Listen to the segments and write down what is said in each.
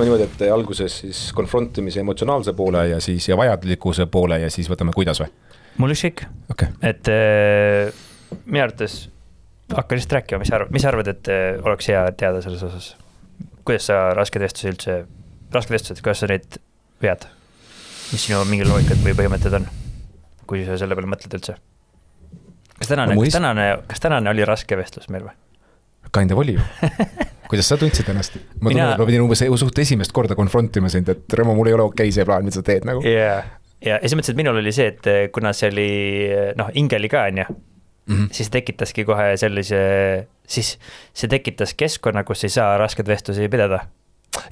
võtame niimoodi, et alguses siis konfrontimise emotsionaalse poole ja siis ja vajadlikkuse poole ja siis võtame kuidas või? Mul ükskõik, okay. Et minu arvates hakka lihtsalt rääkima, mis arvad, et oleks hea teada selles osas? Kuidas sa rasked vestlused, kuidas sa neid vead? Mis sinu mingi loogikad või põhimõtted on, kui sa selle peale mõtled üldse? Kas tänane oli raske vestlus meil või? Kind of oli ju. Kuidas sa tundsid ennast? Ma pidin umbes suht esimest korda konfrontima sind, et Remo, mul ei ole okei see plaan, mida sa teed nagu. Ja siis mõtlesin, et minul oli see, et kuna see oli, ingeli ka on ju, siis tekitaski kohe sellise, siis see tekitas keskkonna, kus ei saa rasked vestlusi pidada.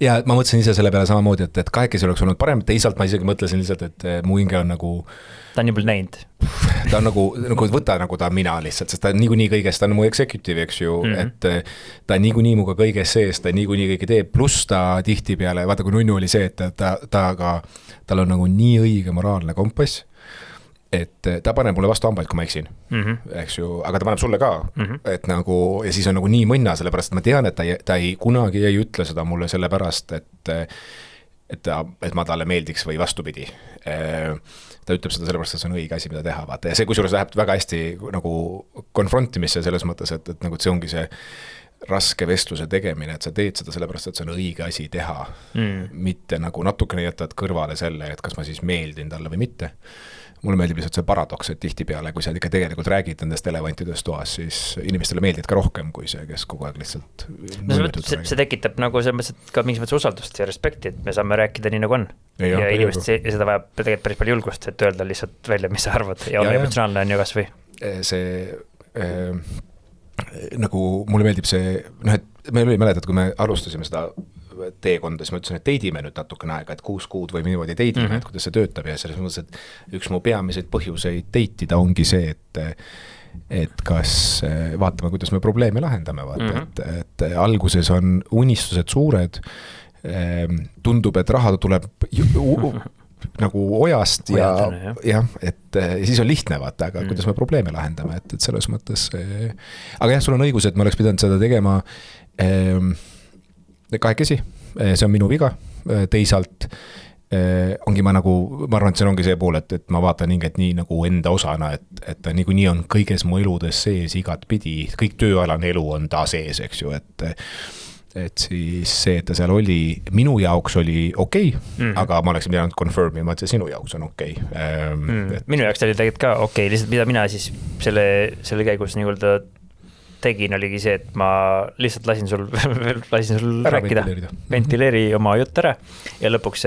Ja ma mõtlesin ise selle peale samamoodi, et kahekesi oleks olnud parem, teisalt ma isegi mõtlesin lihtsalt, et mu hinge on nagu... Ta on juba näinud. Ta on nagu võta nagu ta mina lihtsalt, sest ta on niikuinii kõigest, ta on mu executive, eks ju, et ta on niikuinii muga kõigest sees, ta niikuinii kõige teeb, pluss ta tihti peale, vaata kui nunnu oli see, et tal on nagu nii õige moraalne kompass, et ta paneb mulle vastu hambaid, kui ma eksin, eks ju, aga ta paneb sulle ka, et nagu, ja siis on nagu nii mõnna, sellepärast et ma tean, et ta ei kunagi ei ütle seda mulle sellepärast, et ma talle meeldiks või vastupidi. Ta ütleb seda sellepärast, et see on õige asi, mida teha, vaata, ja see kusjuures läheb väga hästi nagu konfrontimisse selles mõttes, et nagu see ongi see raske vestluse tegemine, et sa teed seda sellepärast, et see on õige asi teha, mitte nagu natukene jätad kõrvale selle, et kas ma siis meeldin talle või mitte. Mulle meeldib lihtsalt see paradoks, et tihtipeale, kui sa ikka tegelikult räägid nendest elevantidest toas, siis inimestele meeldid ka rohkem kui see, kes kogu aeg lihtsalt see tekitab nagu selles mõttes, et ka mingis mõttes usaldust ja respekti, et me saame rääkida nii nagu on. Ja inimest seda vajab tegelikult päris palju julgust, et öelda lihtsalt välja, mis sa arvad ja olla emotsionaalne on ju kas või. See nagu mulle meeldib see, et meil oli mäletad, kui me alustasime seda teekonda, siis ma ütlesin, et teidime nüüd natukene aega, et 6 kuud või niimoodi teidime, et kuidas see töötab ja selles mõttes, et üks mu peamiseid põhjuseid teitida ongi see, et kas vaatame, kuidas me probleeme lahendame, vaata, et alguses on unistused suured, tundub, et raha tuleb nagu ojast ja siis on lihtne vaata, aga kuidas me probleeme lahendame, et selles mõttes aga jah, sul on õigus, et ma oleks pidanud seda tegema kahekesi, see on minu viga, teisalt ongi ma arvan, et see ongi see pool, et ma vaatan hinget nii nagu enda osana, et ta nii on kõiges mu eludes sees igat pidi, kõik tööalane elu on ta sees, eks ju, et siis see, et ta seal oli, minu jaoks oli okei, aga ma oleksin pidanud confirmima, et see sinu jaoks on okei. Minu jaoks oli tegelikult ka okei, lihtsalt mida mina siis selle käigus nii-öelda tegin, oligi see, et ma lihtsalt lasin sul rääkida, ventileeri oma jutt ära ja lõpuks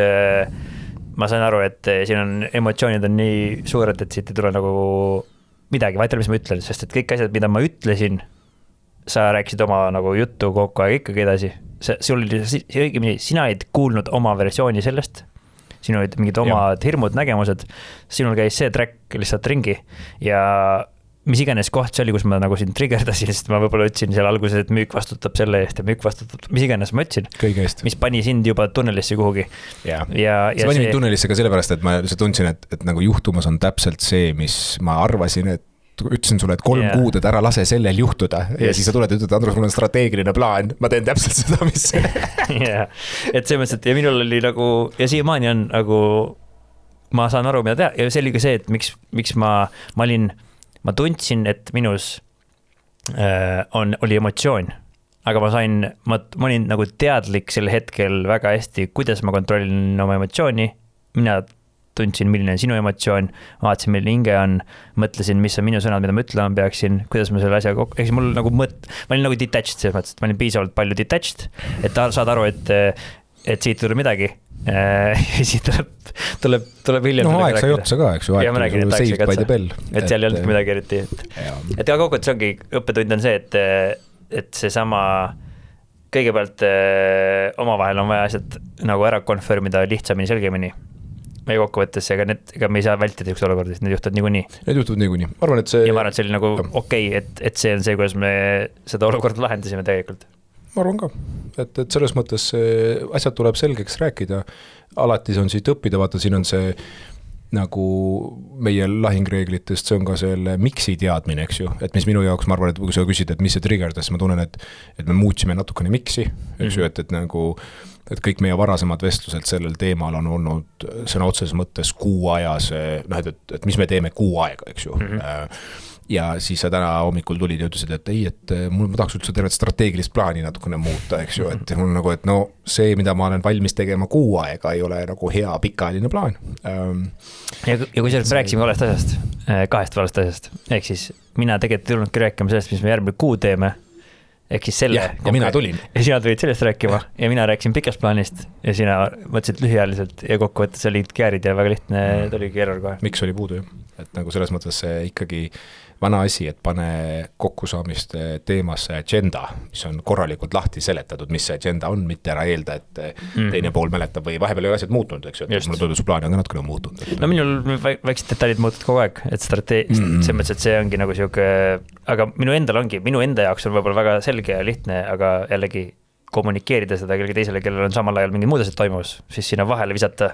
ma sain aru, et siin on emotsioonid on nii suured, et siit ei tule nagu midagi, vaata, mis ma ütlen, sest et kõik asjad, mida ma ütlesin, sa rääkisid oma nagu juttu kokku aeg ikkagi edasi. Sina olid kuulnud oma versiooni sellest, sinul olid mingid omad hirmud, nägemused, sinul käis see track lihtsalt ringi ja mis iganes koht see oli, kus ma nagu siin triggerdasin, sest ma võib-olla ütlesin seal alguses, et müük vastutab selle eest ja müük vastutab, mis iganes ma ütlesin, mis pani sind juba tunnelisse kuhugi. Ja see pani mind tunnelisse ka sellepärast, et ma tundsin, et nagu juhtumas on täpselt see, mis ma arvasin, et ütlesin sulle, et 3 kuud, et ära lase sellel juhtuda ja siis sa tuled ja ütled, Andrus, mul on strateegiline plaan, ma teen täpselt seda, mis et see mõttes, et ja minul oli nagu, ja siiamaani on nagu, ma saan aru, mida teha ja see oli ka see, et miks ma tundsin, et minus oli emotsioon, aga ma olin nagu teadlik sel hetkel väga hästi, kuidas ma kontrollin oma emotsiooni, mina tundsin, milline on sinu emotsioon, vaatasin, milline hinge on, mõtlesin, mis on minu sõnad, mida ma ütlema peaksin, kuidas ma selle asja kokku, eks mul nagu ma olin nagu detached, selles mõttes, et ma olin piisavalt palju detached, et saad aru, et siit tuleb midagi, siit tuleb hiljem. No aeg sai otsa ka, eks ju, aeg tuleb saved by the bell. Et seal ei olnud midagi eriti. Et ka kogu, et see ongi, õppetund on see, et see sama kõigepealt omavahel on vaja asjad nagu ära konfirmida lihtsamini, selgemini. Meie kokkuvõttes, ega me ei saa vältida üks olukorda, sest need juhtuvad niikuinii. Need juhtuvad niikuinii. Ma arvan, et see... Ja ma arvan, et see oli nagu okei, et see on see, kuidas me seda olukorda lahendasime tegelikult. Ma arvan ka, et selles mõttes asjad tuleb selgeks rääkida. Alati on siit õppida, vaata, siin on see nagu meie lahingreeglitest, see on ka selle miksi teadmine, eks ju, et mis minu jaoks, ma arvan, et kui sa küsid, et mis see triggerdas, ma tunnen, et me muutsime natukene miksi, eks ju, et nagu et kõik meie varasemad vestlused sellel teemal on olnud sõna otseses mõttes kuu ajas, noh, et mis me teeme kuu aega, eks ju. Ja siis sa täna hommikul tulid ja ütlesid, et ei, et ma tahaks üldse tervet strateegilist plaani natukene muuta, eks ju, et mul nagu, et no see, mida ma olen valmis tegema kuu aega, ei ole nagu hea pikaajaline plaan. Ja kui sellest rääkisime valest asjast, 2 valest asjast, ehk siis mina tegelikult ei tulnudki rääkima sellest, mis me järgmine kuu teeme, ehk siis selle. Ja mina tulin. Ja sina tulid sellest rääkima ja mina rääkisin pikast plaanist ja sina mõtlesid lühiajaliselt ja kokkuvõttes olid käärid ja väga lihtne tuligi error kohe. Miks oli puudu ju? Et nagu selles mõttes see ikkagi vana asi, et pane kokkusaamiste teemasse agenda, mis on korralikult lahti seletatud, mis see agenda on, mitte ära eelda, et teine pool mäletab või vahepeal ei ole asjad muutunud, eks ju, et mulle tundus plaani on ka natukene muutunud. No minul väiksed detailid muutud kogu aeg, et see mõttes, et see ongi nagu siuke, aga minu enda jaoks on võib-olla väga selge ja lihtne, aga jällegi kommunikeerida seda kellegi teisele, kellel on samal ajal mingid muud asjad toimus, siis sinna vahele visata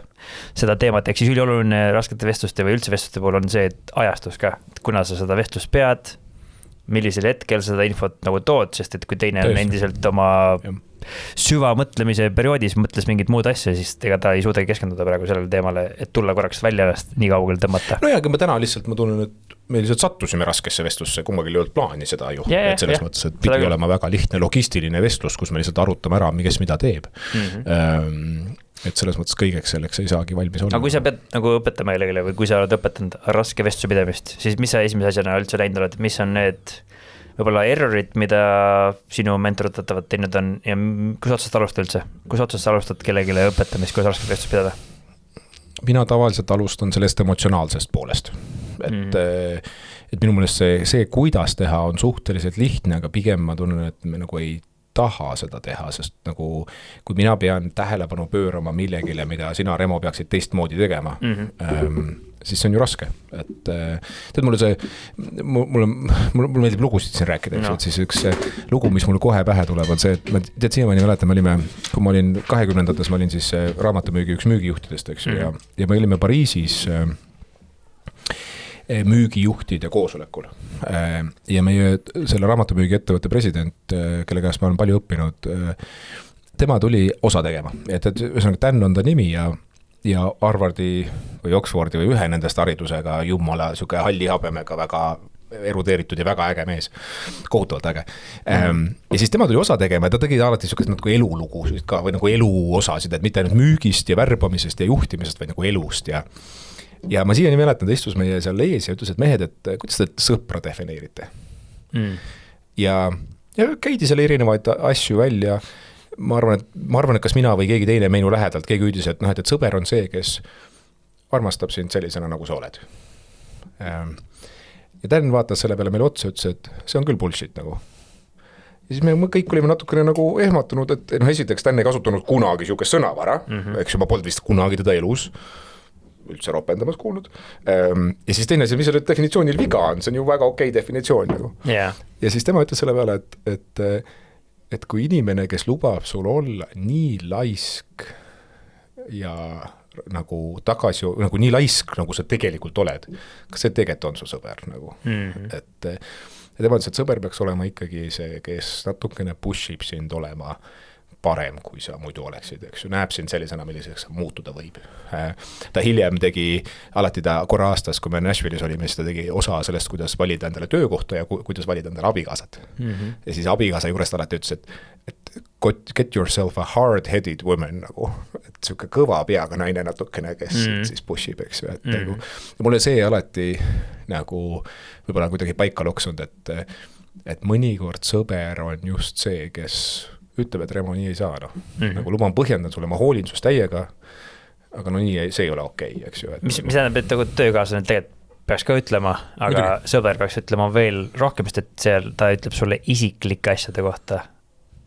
seda teemat, ehk siis ülioluline raskete vestluste või üldse vestluste pool on see, et ajastus ka, kuna sa seda vestlust pead, millisel hetkel seda infot nagu tood, sest et kui teine on endiselt oma süvamõtlemise perioodis mõtles mingit muud asja, siis ega ta ei suudagi keskenduda praegu sellele teemale, et tulla korraks välja ennast nii kaugele tõmmata. No ja, aga ma täna lihtsalt, ma tunnen, et me lihtsalt sattusime raskesse vestlusse, kummagil ei olnud plaani seda ju, et selles mõttes, et pidi olema väga lihtne logistiline vestlus, kus me lihtsalt arutame ära, kes mida teeb. Et selles mõttes kõigeks selleks ei saagi valmis olla. Aga kui sa pead nagu õpetama kellelegi või kui sa oled õpetanud raske vestluse pidamist, siis mis sa esimese asjana üldse näinud oled, mis on need võib-olla errorid, mida sinu mentoritatavat teinud on ja kus otsast alustad üldse? Kus otsast alustad kellegile õpetamist, kus raske vestlus pidada? Mina tavaliselt alustan sellest emotsionaalsest poolest. Et minu mõelest see, kuidas teha, on suhteliselt lihtne, aga pigem ma tunnen, et me nagu ei taha seda teha, sest nagu kui mina pean tähelepanu pöörama millegile, mida sina, Remo, peaksid teistmoodi tegema, siis see on ju raske. Et tead, mulle meeldib lugusid siin rääkida, et siis üks lugu, mis mulle kohe pähe tuleb, on see, et ma tead, siiamaani mäletan, kui ma olin 20-ndates, ma olin siis raamatumüügi üks müügijuhtidest, eks ju, ja me olime Pariisis müügijuhtide koosolekul. Ja meie selle raamatumüügi ettevõtte president, kelle käest ma olen palju õppinud, tema tuli osa tegema. Et ühesõnaga Dan on ta nimi ja Harvardi või Oxfordi või ühe nendest haridusega jumala siuke halli habemega väga erudeeritud ja väga äge mees, kohutavalt äge. Ja siis tema tuli osa tegema ja ta tegi alati siukest nagu elulugusid ka või nagu eluosasid, et mitte ainult müügist ja värbamisest ja juhtimisest, vaid nagu elust ja ma siiani mäletan, ta istus meie seal ees ja ütles, et mehed, et kuidas te sõpra defineerite? Ja käidi selle erinevaid asju välja. Ma arvan, et kas mina või keegi teine meinu lähedalt, keegi ütles, et sõber on see, kes armastab sind sellisena, nagu sa oled. Ja Dan vaatas selle peale meile otsa, ütles, et see on küll bullshit nagu. Ja siis me kõik olime natukene nagu ehmatunud, et esiteks Dan ei kasutanud kunagi siukest sõnavara, eks ju, ma polnud vist kunagi teda elus üldse ropendamas kuulnud. Ja siis teine, mis selle definitsioonil viga on, see on ju väga okei definitsioon nagu. Ja siis tema ütles selle peale, et kui inimene, kes lubab sul olla nii laisk ja nagu tagasi, nagu nii laisk, nagu sa tegelikult oled, kas see tegelikult on su sõber nagu? Et tema ütles, et sõber peaks olema ikkagi see, kes natukene pushib sind olema parem, kui sa muidu oleksid, eks ju, näeb sind sellisena, milliseks muutuda võib. Ta hiljem tegi, alati ta korra aastas, kui me Nashville'is olime, siis ta tegi osa sellest, kuidas valida endale töökohta ja kuidas valida endale abikaasat. Ja siis abikaasa juurest alati ütles, et get yourself a hard-headed woman, nagu, et siuke kõva peaga naine natukene, kes siis pushib, eks ju. Ja mulle see alati nagu võib-olla kuidagi paika loksunud, et mõnikord sõber on just see, kes ütleb, et Remo nii ei saa, noh. Nagu luban põhjendan sulle, ma hoolin sust täiega, aga no nii see ei ole okei, eks ju. Mis tähendab, et nagu töökaaslane tegelikult peaks ka ütlema, aga sõber peaks ütlema veel rohkem, sest et seal ta ütleb sulle isiklike asjade kohta.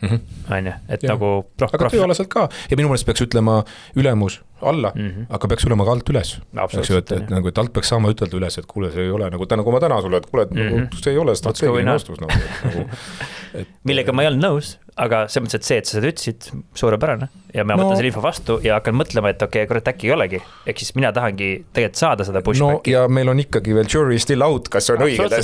On ju, et nagu aga tööalaselt ka, ja minu mõelest peaks ütlema ülemus alla, aga peaks olema ka alt üles. Et nagu, et alt peaks saama ütelda üles, et kuule, see ei ole nagu täna, kui ma täna sulle, et kuule, see ei ole strateegiline vastus nagu. Millega ma ei olnud nõus, aga see mõttes, et see, et sa seda ütlesid, suurepärane ja ma võtan selle info vastu ja hakkan mõtlema, et okei, kurat, äkki ei olegi, ehk siis mina tahangi tegelikult saada seda pushbacki. Ja meil on ikkagi veel jury still out, kas see on õige,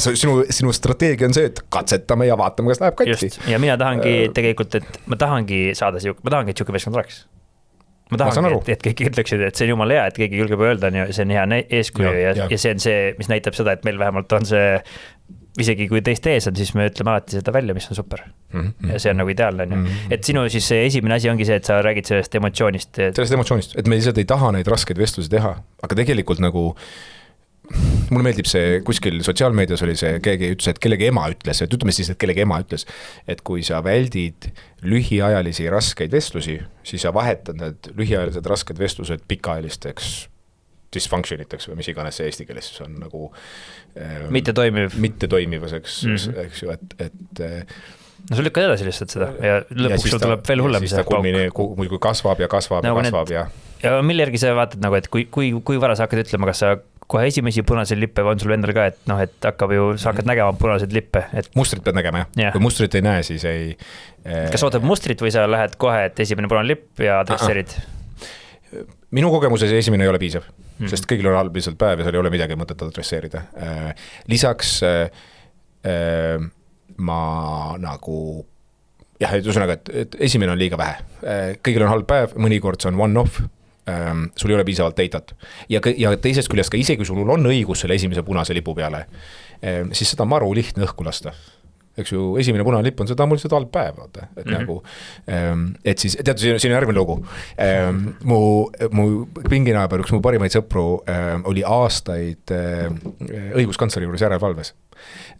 sinu strateegia on see, et katsetame ja vaatame, kas läheb katki. Ja mina tahangi tegelikult, et ma tahangi saada et siuke meeskond oleks. ma tahangi, et keegi ütleksid, et see on jumala hea, et keegi julgeb öelda, see on hea eeskuju ja see on see, mis näitab seda, et meil vähemalt on see, isegi kui teist ees on, siis me ütleme alati seda välja, mis on super. Ja see on nagu ideaalne. Et sinu siis esimene asi ongi see, et sa räägid sellest emotsioonist. Sellest emotsioonist, et me lihtsalt ei taha neid raskeid vestlusi teha, aga tegelikult nagu mulle meeldib see, kuskil sotsiaalmeedias oli see, keegi ütles, et kellegi ema ütles, et ütleme siis, et kellegi ema ütles, et kui sa väldid lühiajalisi raskeid vestlusi, siis sa vahetad need lühiajalised rasked vestlused pikaajalisteks dysfunctioniteks või mis iganes see eesti keeles on nagu mitte toimivuseks, eks ju, et no sul lükkad edasi lihtsalt seda ja lõpuks sul tuleb veel hullem see kui kasvab ja mille järgi sa vaatad nagu, et kui vara sa hakkad ütlema, kas sa kohe esimesi punaseid lippe või on sul endal ka, et noh, et hakkab ju, sa hakkad nägema punaseid lippe. Et... Mustrit pead nägema, jah. Kui mustrit ei näe, siis ei... Kas ootab mustrit või sa lähed kohe, et esimene punane lipp ja adresseerid? Minu kogemuses esimene ei ole piisav, sest kõigil on halb lihtsalt päev ja seal ei ole midagi mõtet adresseerida. Lisaks ma nagu... Jah, et üsõnaga, et esimene on liiga vähe. Kõigil on halb päev, mõnikord see on one-off. Sul ei ole piisavalt deitat ja teisest küljest ka isegi sul on õigus selle esimese punase lipu peale, siis seda maru lihtne õhku lasta. Eks ju, esimene punane lipp on seda mul seda halb päev, et nagu, et siis, tead, siin on järgmine lugu. Mu pinginaaber, üks mu parimaid sõpru oli aastaid õiguskantsleri juures järelevalves.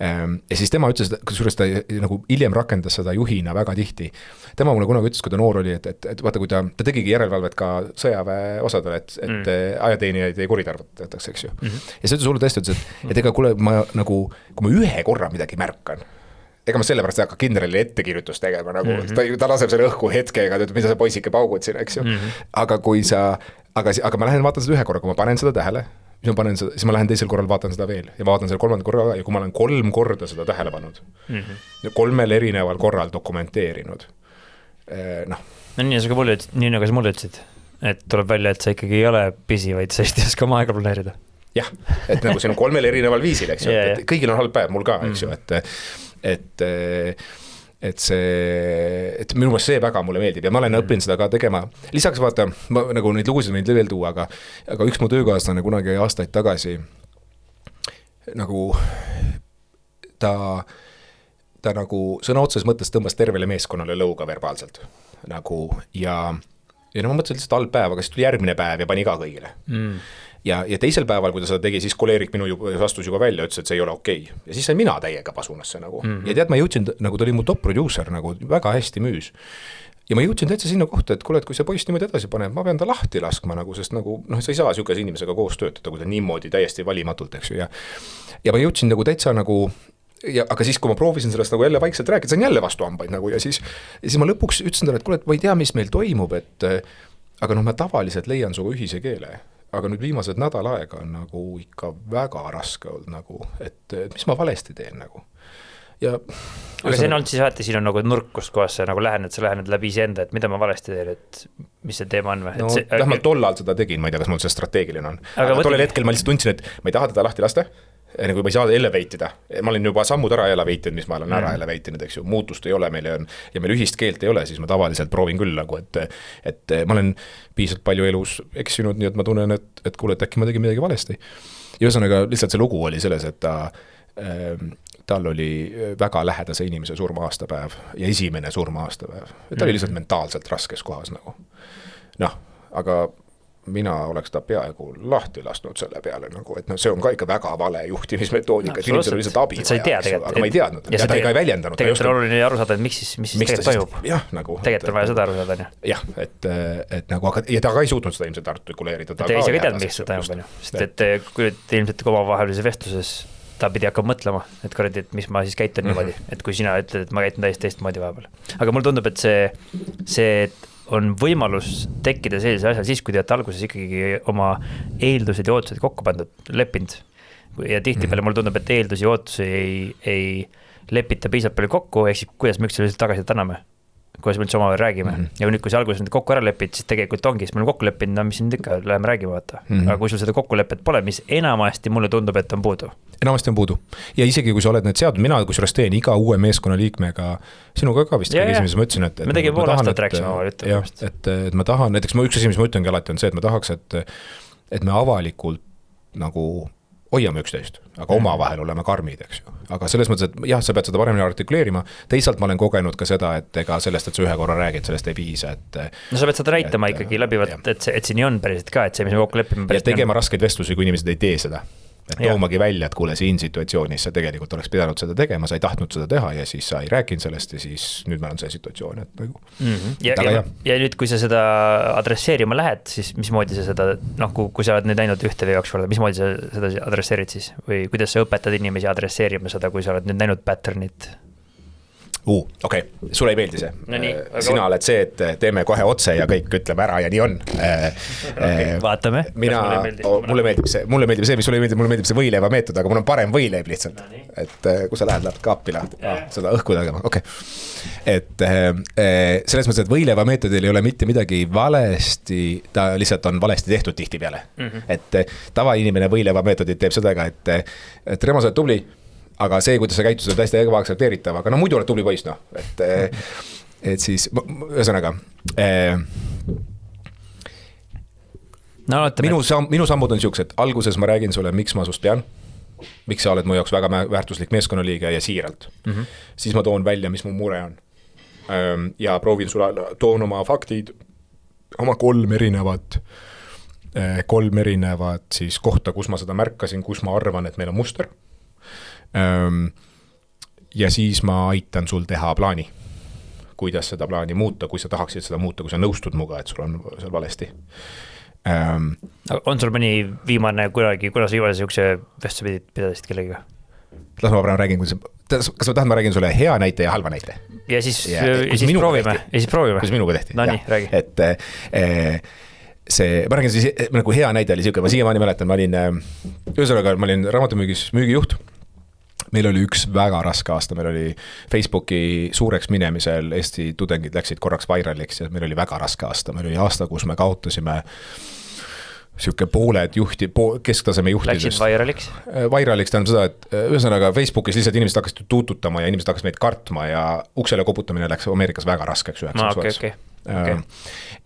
Ja siis tema ütles, kusjuures ta nagu hiljem rakendas seda juhina väga tihti. Tema mulle kunagi ütles, kui ta noor oli, et vaata, kui ta tegigi järelevalvet ka sõjaväe osadele, et ajateenijaid ei kuritarvatakse, eks ju. Ja see ütles hullult hästi, et ega kuule, ma nagu, kui ma ühe korra midagi märkan, ega ma sellepärast ei hakka kindralile ettekirjutust tegema, nagu ta laseb selle õhku hetkega, mida sa poisike paugud siin, eks ju. Aga kui sa, aga ma lähen vaatan seda ühe korra, kui ma panen seda tähele, siis ma lähen teisel korral vaatan seda veel ja ma vaatan selle kolmanda korra ja kui ma olen 3 korda seda tähele pannud, 3 erineval korral dokumenteerinud, noh. No nii nagu sa mulle ütlesid, et tuleb välja, et sa ikkagi ei ole pisi, vaid sa ei oska oma aega planeerida. Jah, et nagu see on 3 erineval viisil, eks ju, et kõigil on halb päev, mul ka, eks ju, et minu meelest see väga mulle meeldib ja ma olen õppinud seda ka tegema. Lisaks vaata, ma nagu neid lugusid võin veel tuua, aga üks mu töökaaslane kunagi aastaid tagasi nagu ta nagu sõna otses mõttes tõmbas tervele meeskonnale lõuga verbaalselt nagu ja no ma mõtlesin lihtsalt halb päev, aga siis tuli järgmine päev ja pani ka kõigile. Ja teisel päeval, kui ta seda tegi, siis koleerik minu astus juba välja, ütles, et see ei ole okei. Ja siis sai mina täiega pasunasse nagu. Ja tead, ma jõudsin, nagu ta oli mu top producer, nagu väga hästi müüs. Ja ma jõudsin täitsa sinna kohta, et kuule, et kui see poiss niimoodi edasi paneb, ma pean ta lahti laskma nagu, sest nagu, noh, sa ei saa sihukese inimesega koos töötada, kui ta niimoodi täiesti valimatult, eks ju. Ja ma jõudsin nagu täitsa nagu, aga siis, kui ma proovisin sellest nagu jälle vaikselt rääkida, sain jälle vastu hambaid nagu ja siis ma lõpuks ütlesin talle, et kuule, et ma ei tea, mis meil toimub, aga noh, ma tavaliselt leian suga ühise keele. Aga nüüd viimased nädal aega on nagu ikka väga raske olnud nagu, et mis ma valesti teen nagu. Ja, aga see on olnud siis vaata, siin on nagu nurk, kust kohas sa nagu lähened läbi iseenda, et mida ma valesti teen, et mis see teema on või? No, vähemalt tollal seda tegin, ma ei tea, kas mul see strateegiline on. Aga tollel hetkel ma lihtsalt tundsin, et ma ei taha teda lahti lasta, kui ma ei saa eleveitida. Ma olen juba sammud ära eleveitinud, mis ma olen ära eleveitinud, eks ju, muutust ei ole meil ja meil ühist keelt ei ole, siis ma tavaliselt proovin küll nagu, et ma olen piisavalt palju elus eksinud, nii et ma tunnen, et kuule, et äkki ma tegin midagi valesti. Ja ühesõnaga, lihtsalt see lugu oli selles, et tal oli väga lähedase inimese surma-aastapäev ja esimene surma-aastapäev. Ta oli lihtsalt mentaalselt raskes kohas nagu. Noh, aga mina oleks ta peaaegu lahti lasknud selle peale nagu, et no see on ka ikka väga vale juhtimismetoodika, et inimesel on lihtsalt abi vaja, aga ma ei teadnud ja ta ei väljendanud. Tegelikult on oluline aru saada, et mis tegelikult toimub. Nagu, tegelikult on vaja seda aru saada. Jah, et nagu, ja ta ka ei suutnud seda ilmselt artikuleerida. Te ise ka tead, mis seda toimub, sest et kui ilmselt omavahelise vestluses ta pidi hakkab mõtlema, et korrati, et mis ma siis käitun niimoodi, et kui sina ütled, et ma käitun täiesti teistmoodi vahepeal. Aga mul tundub, et see on võimalus tekkida sellise asja siis, kui te olete alguses ikkagi oma eeldused ja ootused kokku pandud, leppinud. Ja tihtipeale mulle tundub, et eeldusi ja ootusi ei lepita piisavalt palju kokku, ehk siis kuidas me üksteisele tagasi anname. kuidas me üldse omavahel räägime ja nüüd, kui sa alguses kokku ära lepid, siis tegelikult ongi, siis me oleme kokku leppinud, no mis nüüd ikka, läheme räägime, vaata. Aga kui sul seda kokkulepet pole, mis enamasti mulle tundub, et on puudu. Enamasti on puudu. Ja isegi kui sa oled need seadnud, mina kui teen iga uue meeskonna liikmega, sinuga ka vist kõige esimese ma ütlesin, et me tegime pool aastat rääkisime oma juttu. Et ma tahan, näiteks üks asi, mis ma ütlengi alati on see, et ma tahaks, et me avalikult nagu hoiame üksteist, aga omavahel oleme karmid, eks ju. Aga selles mõttes, et jah, sa pead seda paremini artikuleerima, teisalt ma olen kogenud ka seda, et ega sellest, et sa ühe korra räägid, sellest ei piisa, et no sa pead seda näitama ikkagi läbivalt, et see nii on päriselt ka, et see, mis me kokku lepime ja tegema raskeid vestlusi, kui inimesed ei tee seda. Et toomagi välja, et kuule, siin situatsioonis sa tegelikult oleks pidanud seda tegema, sa ei tahtnud seda teha ja siis sa ei rääkinud sellest ja siis nüüd meil on see situatsioon, et nagu ja nüüd, kui sa seda adresseerima lähed, siis mismoodi sa seda, noh, kui sa oled nüüd näinud 1 või 2 korda, mismoodi sa seda adresseerid siis või kuidas sa õpetad inimesi adresseerima seda, kui sa oled nüüd näinud patternit? Okei, sulle ei meeldi see no nii, sina oled see, et teeme kohe otse ja kõik ütleme ära ja nii on vaatame mulle meeldib see, mis sulle ei meeldib, mulle meeldib see võileiva meetod, aga mul on parem võileib lihtsalt no, et kui sa lähed kaapi lahti seda õhku tegema, et selles mõttes, et võileiva meetodil ei ole mitte midagi valesti, ta lihtsalt on valesti tehtud tihti peale et tavainimene võileiva meetodit teeb sedega, et Remo, sa oled tubli, aga see, kuidas sa käitud, on täiesti ebaaktsepteeritav, aga no muidu oled tubli poiss, noh, et siis, ühesõnaga minu sammud on siuksed, alguses ma räägin sulle, miks ma sust pean, miks sa oled mu jaoks väga väärtuslik meeskonnaliige ja siiralt, siis ma toon välja, mis mu mure on ja proovin sulle, toon oma faktid, oma 3 erinevat siis kohta, kus ma seda märkasin, kus ma arvan, et meil on muster. Ja siis ma aitan sul teha plaani, kuidas seda plaani muuta, kui sa tahaksid seda muuta, kui sa nõustud muga, et sul on seal valesti. On sul mõni viimane kunagi, kuna sa viimase siukse vestluse pidasid kellegiga? Las ma praegu räägin, kas ma tahan, ma räägin sulle hea näite ja halva näite? Ja siis proovime. Kus minuga tehti? No nii, räägi. Et ma räägin siis, nagu hea näide oli siuke, ma siiamaani mäletan, ma olin raamatumüügis müügijuht. Meil oli üks väga raske aasta, meil oli Facebooki suureks minemisel, Eesti tudengid läksid korraks vairaliks ja meil oli väga raske aasta, meil oli aasta, kus me kaotasime siuke pooled kesktaseme juhtidest. Läksid vairaliks? Vairaliks tähendab seda, et ühesõnaga Facebookis lihtsalt inimesed hakkasid tuututama ja inimesed hakkasid meid kartma ja uksele koputamine läks Ameerikas väga raskeks 9 okay.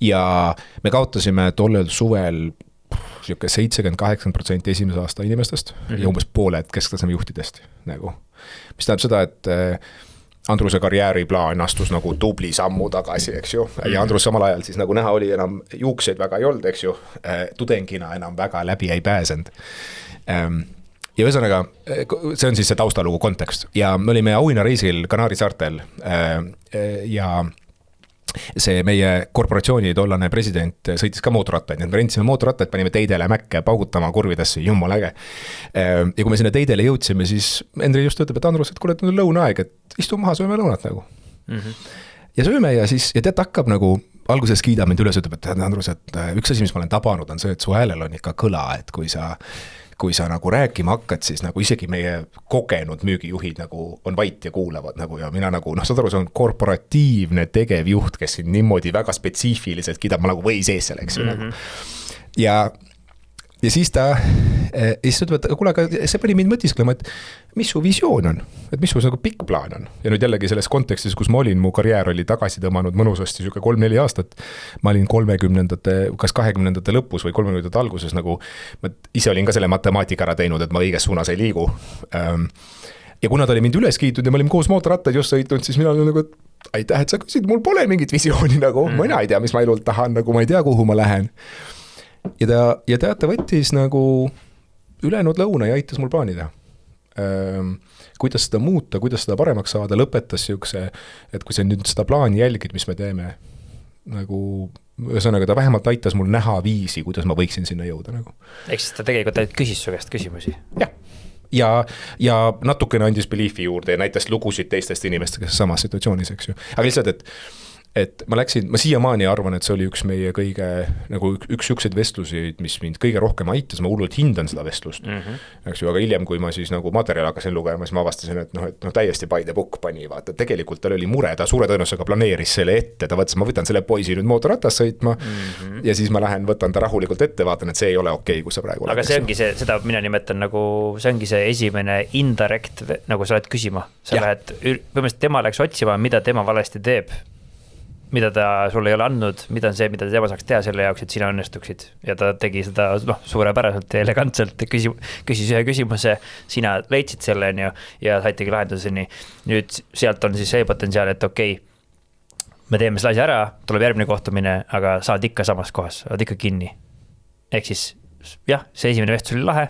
Ja me kaotasime tollel suvel 70-80% esimese aasta inimestest ja umbes pooled kesktaseme juhtidest nagu. Mis tähendab seda, et Andruse karjääriplaan astus nagu tubli sammu tagasi, eks ju, ja Andrus samal ajal siis nagu näha oli enam juukseid väga ei olnud, eks ju, tudengina enam väga läbi ei pääsend. Ja ühesõnaga, see on siis see taustalugu kontekst ja me olime auhinnareisil Kanaari saartel ja see meie korporatsiooni tollane president sõitis ka mootorrattaid, me rendsime mootorrattaid, panime teidele mäkke paugutama kurvidesse, jumal äge. Ja kui me sinna teidele jõudsime, siis Endri just ütleb, et Andrus, et kuule, et on lõunaaeg, et istu maha, sööme lõunat nagu. Ja sööme ja siis, ja tead hakkab nagu, alguses kiidab mind üles, ütleb, et Andrus, et üks asi, mis ma olen tabanud, on see, et su häälel on ikka kõla, et kui sa nagu rääkima hakkad, siis nagu isegi meie kogenud müügijuhid nagu on vait ja kuulavad nagu ja mina nagu, saad aru, see on korporatiivne tegevjuht, kes siin niimoodi väga spetsiifiliselt kiidab, ma nagu või sees seal, eks ju nagu. Ja siis ta ütleb, et kuule, aga see pani mind mõtisklema, et mis su visioon on, et mis su nagu pikk plaan on. Ja nüüd jällegi selles kontekstis, kus ma olin, mu karjäär oli tagasi tõmmanud mõnusasti siuke 3-4 aastat. Ma olin 30-ndate, kas 20-ndate lõpus või 30-ndate alguses nagu, ma ise olin ka selle matemaatika ära teinud, et ma õiges suunas ei liigu. Ja kuna ta oli mind üles kiitud ja me olime koos mootorrattaid just sõitnud, siis mina olin nagu, et aitäh, et sa küsid, mul pole mingit visiooni nagu, mina ei tea, mis ma elult tahan, nagu ma ei tea, kuhu ma lähen. Ja ta võttis nagu ülejäänud lõuna ja aitas mul plaani teha. Kuidas seda muuta, kuidas seda paremaks saada, lõpetas siukse, et kui sa nüüd seda plaani jälgid, mis me teeme, nagu ühesõnaga ta vähemalt aitas mul näha viisi, kuidas ma võiksin sinna jõuda nagu. Eks ta tegelikult küsis su käest küsimusi. Ja natukene andis beliefi juurde ja näitas lugusid teistest inimest, kes samas situatsioonis, eks ju. Aga lihtsalt, et et ma siiamaani arvan, et see oli üks meie kõige, nagu üks siukseid vestlusi, mis mind kõige rohkem aitas, ma hullult hindan seda vestlust. Eks ju, aga hiljem, kui ma siis nagu materjal hakkasin lugema, siis ma avastasin, et täiesti by the book pani, vaata, tegelikult tal oli mure, ta suure tõenäosusega planeeris selle ette, ta võttis, ma võtan selle poisi nüüd mootorratas sõitma ja siis ma võtan ta rahulikult ette, vaatan, et see ei ole okei, kus sa praegu aga see ongi see, seda mina nimetan nagu, see ongi see esimene indirect, nagu sa lähed küsima, sa lähed, põhimõtteliselt tema läks otsima, mida tema valesti teeb, mida ta sulle ei ole andnud, mida on see, mida tema saaks teha selle jaoks, et sina õnnestuksid. Ja ta tegi seda suurepäraselt ja elegantselt, küsis ühe küsimuse, sina leidsid selle ja saitegi lahenduseni. Nüüd sealt on siis see potentsiaal, et okei, me teeme selle asja ära, tuleb järgmine kohtumine, aga saad ikka samas kohas, oled ikka kinni. Ehk siis, jah, see esimene vestlus oli lahe,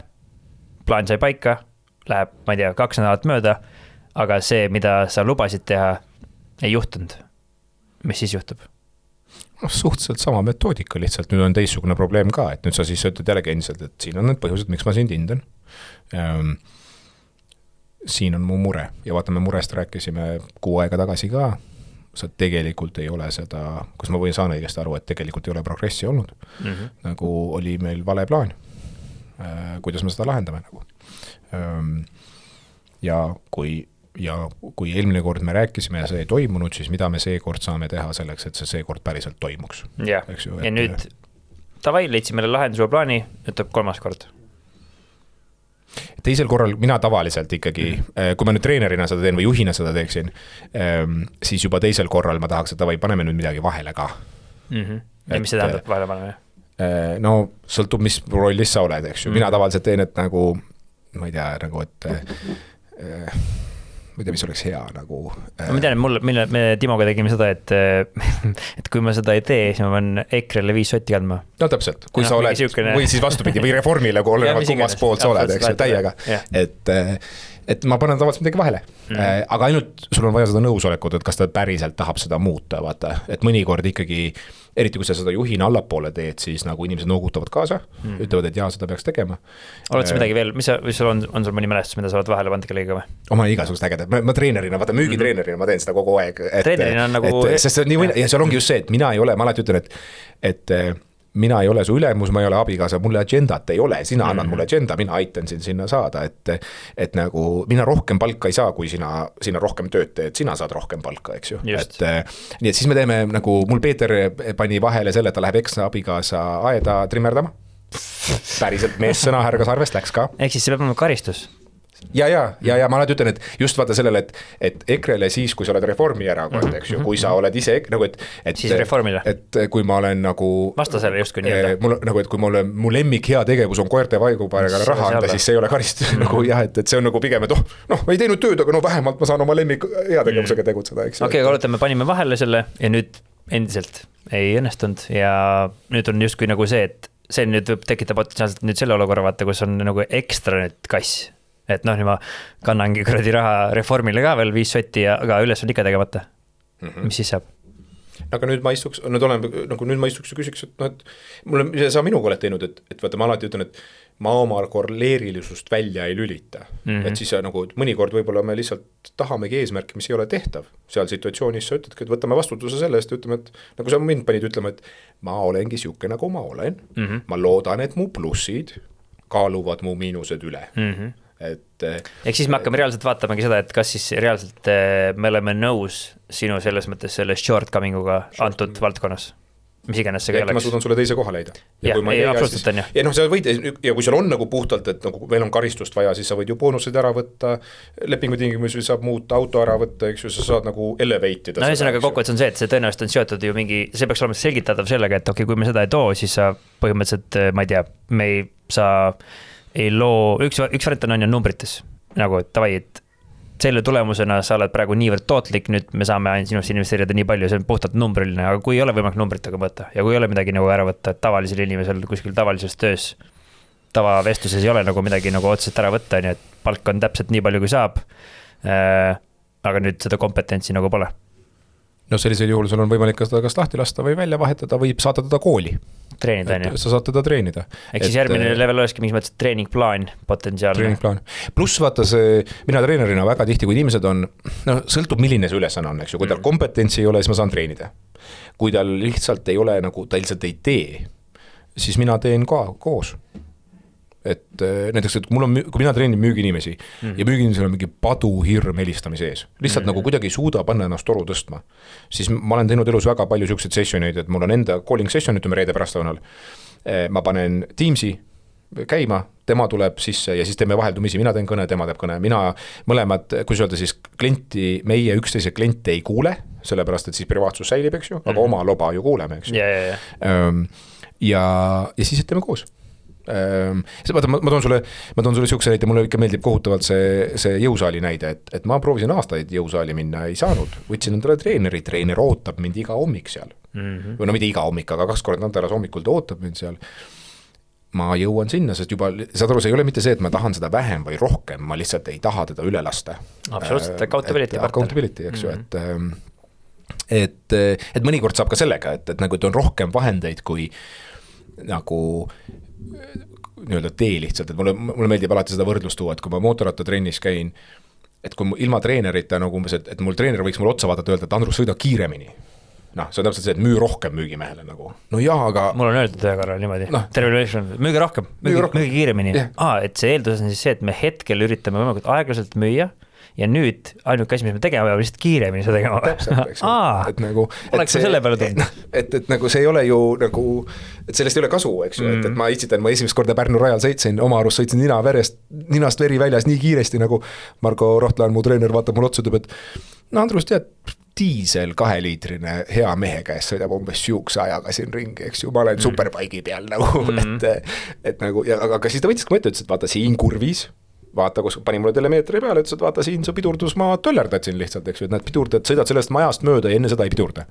plaan sai paika, läheb, ma ei tea, 2 nädalat mööda, aga see, mida sa lubasid teha, ei juhtunud. Mis siis juhtub? Suhteliselt sama metoodika, lihtsalt nüüd on teistsugune probleem ka, et nüüd sa siis ütled jällegi endiselt, et siin on need põhjused, miks ma sind hindan. Siin on mu mure ja vaata, me murest rääkisime 6 aega tagasi ka, sa tegelikult ei ole seda, kus ma saan õigesti aru, et tegelikult ei ole progressi olnud. Nagu oli meil vale plaan, kuidas me seda lahendame nagu. Ja kui eelmine kord me rääkisime ja see ei toimunud, siis mida me seekord saame teha selleks, et see seekord päriselt toimuks. Ja nüüd tavai leidsime meile lahenduse plaani, ütleb 3. kord. Teisel korral mina tavaliselt ikkagi, kui ma nüüd treenerina seda teen või juhina seda teeksin, siis juba teisel korral ma tahaks, et tavai, paneme nüüd midagi vahele ka. Ja mis see tähendab vahele paneme? No sõltub, mis rollis sa oled, eks ju. Mina tavaliselt teen, et nagu, ma ei tea, nagu, et ma ei tea, mis oleks hea nagu. Ma tean, me Timoga tegime seda, et kui ma seda ei tee, siis ma pean EKRE-le 5 sotti kandma. No täpselt, kui sa oled, või siis vastupidi, või reformile, kui oled kummas poolt sa oled, eks ju, täiega. Et ma panen tavaliselt midagi vahele, aga ainult sul on vaja seda nõusolekut, et kas ta päriselt tahab seda muuta, vaata, et mõnikord ikkagi, eriti kui sa seda juhina allapoole teed, siis nagu inimesed noogutavad kaasa, ütlevad, et jaa, seda peaks tegema. Oled sa midagi veel, mis sul on sul mõni mälestus, mida sa oled vahele pannud kellega või? Oma igasugust ägedad, ma treenerina, vaata müügitreenerina, ma teen seda kogu aeg. Treenerina on nagu. Sest see on nii, ja seal ongi just see, et mina ei ole, ma alati ütlen, et mina ei ole su ülemus, ma ei ole abikaasa, mulle agendat ei ole, sina annad mulle agenda, mina aitan sind sinna saada, et nagu mina rohkem palka ei saa, kui sina rohkem tööd teed, sina saad rohkem palka, eks ju. Nii et siis me teeme nagu, mul Peeter pani vahele selle, et ta läheb ekstra abikaasa aeda trimmerdama. Päriselt mees sõna härgas arvest läks ka. Ehk siis see peab olema karistus. Ja ma alati ütlen, et just vaata sellele, et EKRE-le siis, kui sa oled Reformierakond, eks ju, kui sa oled ise, nagu siis Reformile. Et kui ma olen nagu vastasele justkui nii-öelda. Nagu, et kui mu lemmik hea tegevus on koerte vaigupaigale raha anda, siis see ei ole karistus. Nagu jah, et see on nagu pigem, et ei teinud tööd, aga vähemalt ma saan oma lemmik hea tegevusega tegutseda, eks ju. Okei, aga me panime vahele selle ja nüüd endiselt ei õnnestunud ja nüüd on justkui nagu see, et see nüüd võib tekitada potentsiaalselt nüüd selle olukorra vaata, kus on nagu ekstra nüüd kass. Et nüüd ma kannangi kuradi raha Reformile ka veel 5 sotti, aga üles on ikka tegemata. Mis siis saab? Aga nüüd ma istuks ja küsiks, et mulle sa minuga oled teinud, et vaata ma alati ütlen, et ma oma korleerilisust välja ei lülita. Et siis nagu mõnikord võib-olla me lihtsalt tahamegi eesmärki, mis ei ole tehtav. Seal situatsioonis sa ütledki, et võtame vastutuse sellest ja ütleme, et nagu sa mind panid ütlema, et ma olengi siuke nagu ma olen. Ma loodan, et mu plussid kaaluvad mu miinused üle. Ehk siis me hakkame reaalselt vaatamegi seda, et kas siis reaalselt me oleme nõus sinu selles mõttes selle shortcominguga antud valdkonnas, mis iganes see ka oleks. Ma suudan sulle teise koha leida. Ja absoluutselt on jah. Ja sa võid, ja kui sul on nagu puhtalt, et nagu meil on karistust vaja, siis sa võid ju boonuseid ära võtta, lepingutingimusi saab muuta, auto ära võtta, eks ju, sa saad nagu elevate ida. No ühesõnaga kokkuvõttes on see, et see tõenäoliselt on seotud ju mingi, see peaks olema selgitatav sellega, et okei, kui me seda ei too, siis sa põhimõtteliselt, ma ei tea, ei loo, üks variant on numbrites, nagu et tavai, et selle tulemusena sa oled praegu niivõrd tootlik, nüüd me saame sinusse investeerida nii palju, see on puhtalt numbriline, aga kui ei ole võimalik numbritega võtta ja kui ei ole midagi nagu ära võtta, et tavalisel inimesel kuskil tavalises töös, tavavestluses ei ole nagu midagi nagu otseselt ära võtta, nii et palk on täpselt nii palju, kui saab, aga nüüd seda kompetentsi nagu pole. no sellisel juhul sul on võimalik ka seda kas lahti lasta või välja vahetada, võib saada teda kooli. Treenida, on ju. Sa saad teda treenida. Ehk siis järgmine level olekski mingis mõttes treeningplaan potentsiaalne. Treeningplaan. Pluss vaata see, mina treenerina väga tihti, kui inimesed on, no sõltub milline see ülesanne on, eks ju, kui tal kompetentsi ei ole, siis ma saan treenida. Kui tal lihtsalt ei ole, nagu ta lihtsalt ei tee, siis mina teen ka koos. Et näiteks, et mul on, kui mina treenin müügiinimesi ja müügiinimesel on mingi paduhirm helistamise ees, lihtsalt nagu kuidagi ei suuda panna ennast toru tõstma, siis ma olen teinud elus väga palju selliseid sessioneid, et mul on enda calling session, ütleme reede pärastlõunal. Ma panen Teamsi käima, tema tuleb sisse ja siis teeme vaheldumisi, mina teen kõne, tema teeb kõne, mina mõlemad, kui öelda siis klienti, meie üksteise kliente ei kuule, sellepärast et siis privaatsus säilib, eks ju, aga oma loba ju kuuleme, eks ju. Ja siis teeme koos. Vaata, ma toon sulle siukse näite, mulle ikka meeldib kohutavalt see jõusaali näide, et ma proovisin aastaid jõusaali minna, ei saanud, võtsin endale treener ootab mind iga hommik seal. Või no mitte iga hommik, aga 2 korda nädalas hommikul ta ootab mind seal. Ma jõuan sinna, sest juba, saad aru, see ei ole mitte see, et ma tahan seda vähem või rohkem, ma lihtsalt ei taha teda üle lasta. Absoluutselt, accountability, eks ju, et mõnikord saab ka sellega, et nagu on rohkem vahendeid kui nagu nii-öelda tee lihtsalt, et mulle meeldib alati seda võrdlust tuua, et kui ma mootorrattatrennis käin, et kui ilma treenerita nagu umbes, et mul treener võiks mulle otsa vaadata, öelda, et Andrus, sõida kiiremini. Noh, see on täpselt see, et müü rohkem müügimehele nagu. No jaa, aga... Mul on öeldud ühe korra niimoodi. Müüge rohkem, müüge kiiremini. Et see eeldus on siis see, et me hetkel üritame võimalikult aeglaselt müüa ja nüüd ainuke asi, mis me tegema, on lihtsalt kiiremini seda tegema. Täpselt, eks. Et nagu... Oleks see, selle peale tundnud. Et nagu see ei ole ju nagu... Et sellest ei ole kasu, eks ju. Et ma itsitan, ma esimest korda Pärnu rajal sõitsin, oma arust sõitsin ninast veri väljas nii kiiresti, nagu Margo Rohtlaan, mu treener, vaatab mul otsa, ütleb, et no Andrus, tead, diisel 2-liitrine hea mehe käest sõidab umbes siukse ajaga siin ringi, eks ju, ma olen superbike'i peal nagu, et nagu, aga siis ta võttis ka mõte, ütles, et vaata siin kurvis, vaata, kus pani mulle telemeetri peale, ütles, et vaata siin su pidurdus, ma töllerdatsin lihtsalt, eks ju, et nad pidurdad, sõidad sellest majast mööda ja enne seda ei pidurda.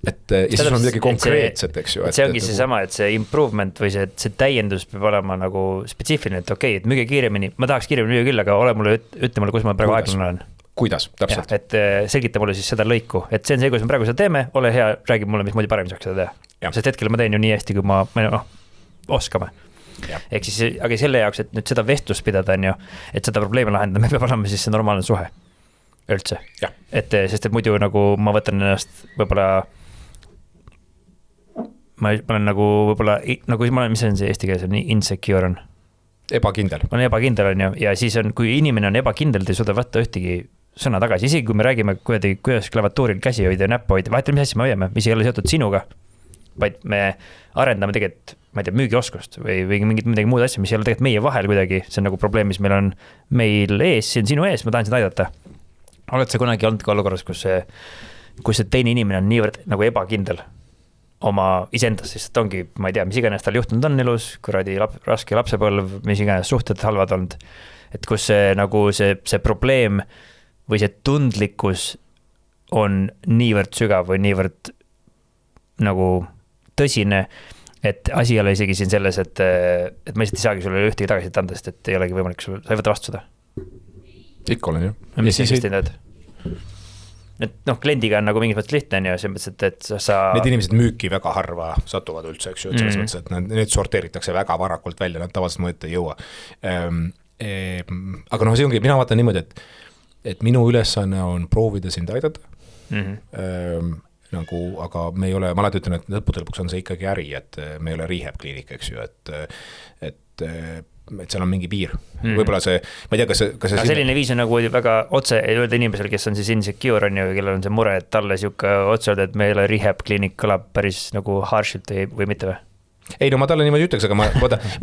Et ja siis on midagi konkreetset, eks ju. See ongi see sama, et see improvement või see täiendus peab olema nagu spetsiifiline, et okei, et müüge kiiremini, ma tahaks kiiremini müüa küll, aga ole mulle, ütle mulle, kus ma praegu aeglane olen. Kuidas, täpselt. Et selgita mulle siis seda lõiku, et see on see, kus me praegu seda teeme, ole hea, räägib mulle, mismoodi paremini saaks seda teha. Sest hetkel ma teen ju nii hästi, kui ma oskame. Ehk siis, aga selle jaoks, et nüüd seda vestlust pidada, on ju, et seda probleemi lahendada, me peab olema siis see normaalne suhe üldse. Et, sest et muidu nagu ma võtan ennast võib-olla, ma olen nagu võib-olla, nagu ma olen, mis on see eesti keeles, nii insecure on? Ebakindel. On ebakindel, on ju, ja siis on, kui inimene on ebakindel, ta ei suuda võtta ühtegi sõna tagasi, isegi kui me räägime, kuidas klaviatuuril käsi hoida ja näppu hoida, vahetame, mis asja me hoiame, mis ei ole seotud sinuga, vaid me arendame tegelikult, ma ei tea, müügioskust või midagi muud asja, mis ei ole tegelikult meie vahel kuidagi, see on nagu probleem, mis meil on meil ees, see on sinu ees, ma tahan seda aidata. Oled sa kunagi olnud ka olukorras, kus see teine inimene on niivõrd nagu ebakindel oma isendas, sest et ongi, ma ei tea, mis iganes tal juhtunud on elus, kuradi raske lapsepõlv, mis iganes suhted halvad olnud, et kus see nagu see probleem või see tundlikkus on niivõrd sügav või niivõrd nagu tõsine, et asi ei ole isegi siin selles, et ma lihtsalt ei saagi sulle ühtegi tagasi anda, sest et ei olegi võimalik, sa ei võta vastu seda. Ikka olen ju. Mis siis teinud? Et kliendiga on nagu mingis mõttes lihtne, on ju, see mõttes, et sa... Need inimesed müüki väga harva satuvad üldse, eks ju, selles mõttes, et need sorteeritakse väga varakult välja, nad tavaliselt mõõta ei jõua. Aga see ongi, mina vaatan niimoodi, et minu ülesanne on proovida sind aidata. Nagu, aga me ei ole, ma alati ütlen, et lõpuks on see ikkagi äri, et me ei ole rehab kliinik, eks ju, et seal on mingi piir. Võib-olla see, ma ei tea, kas see selline viis on nagu väga otse öelda inimesel, kes on siis insecure on ju, kellel on see mure, et talle siuke otse öelda, et me ei ole rehab kliinik, kõlab päris nagu harshilt või mitte või? Ei, no ma talle niimoodi ütleks, aga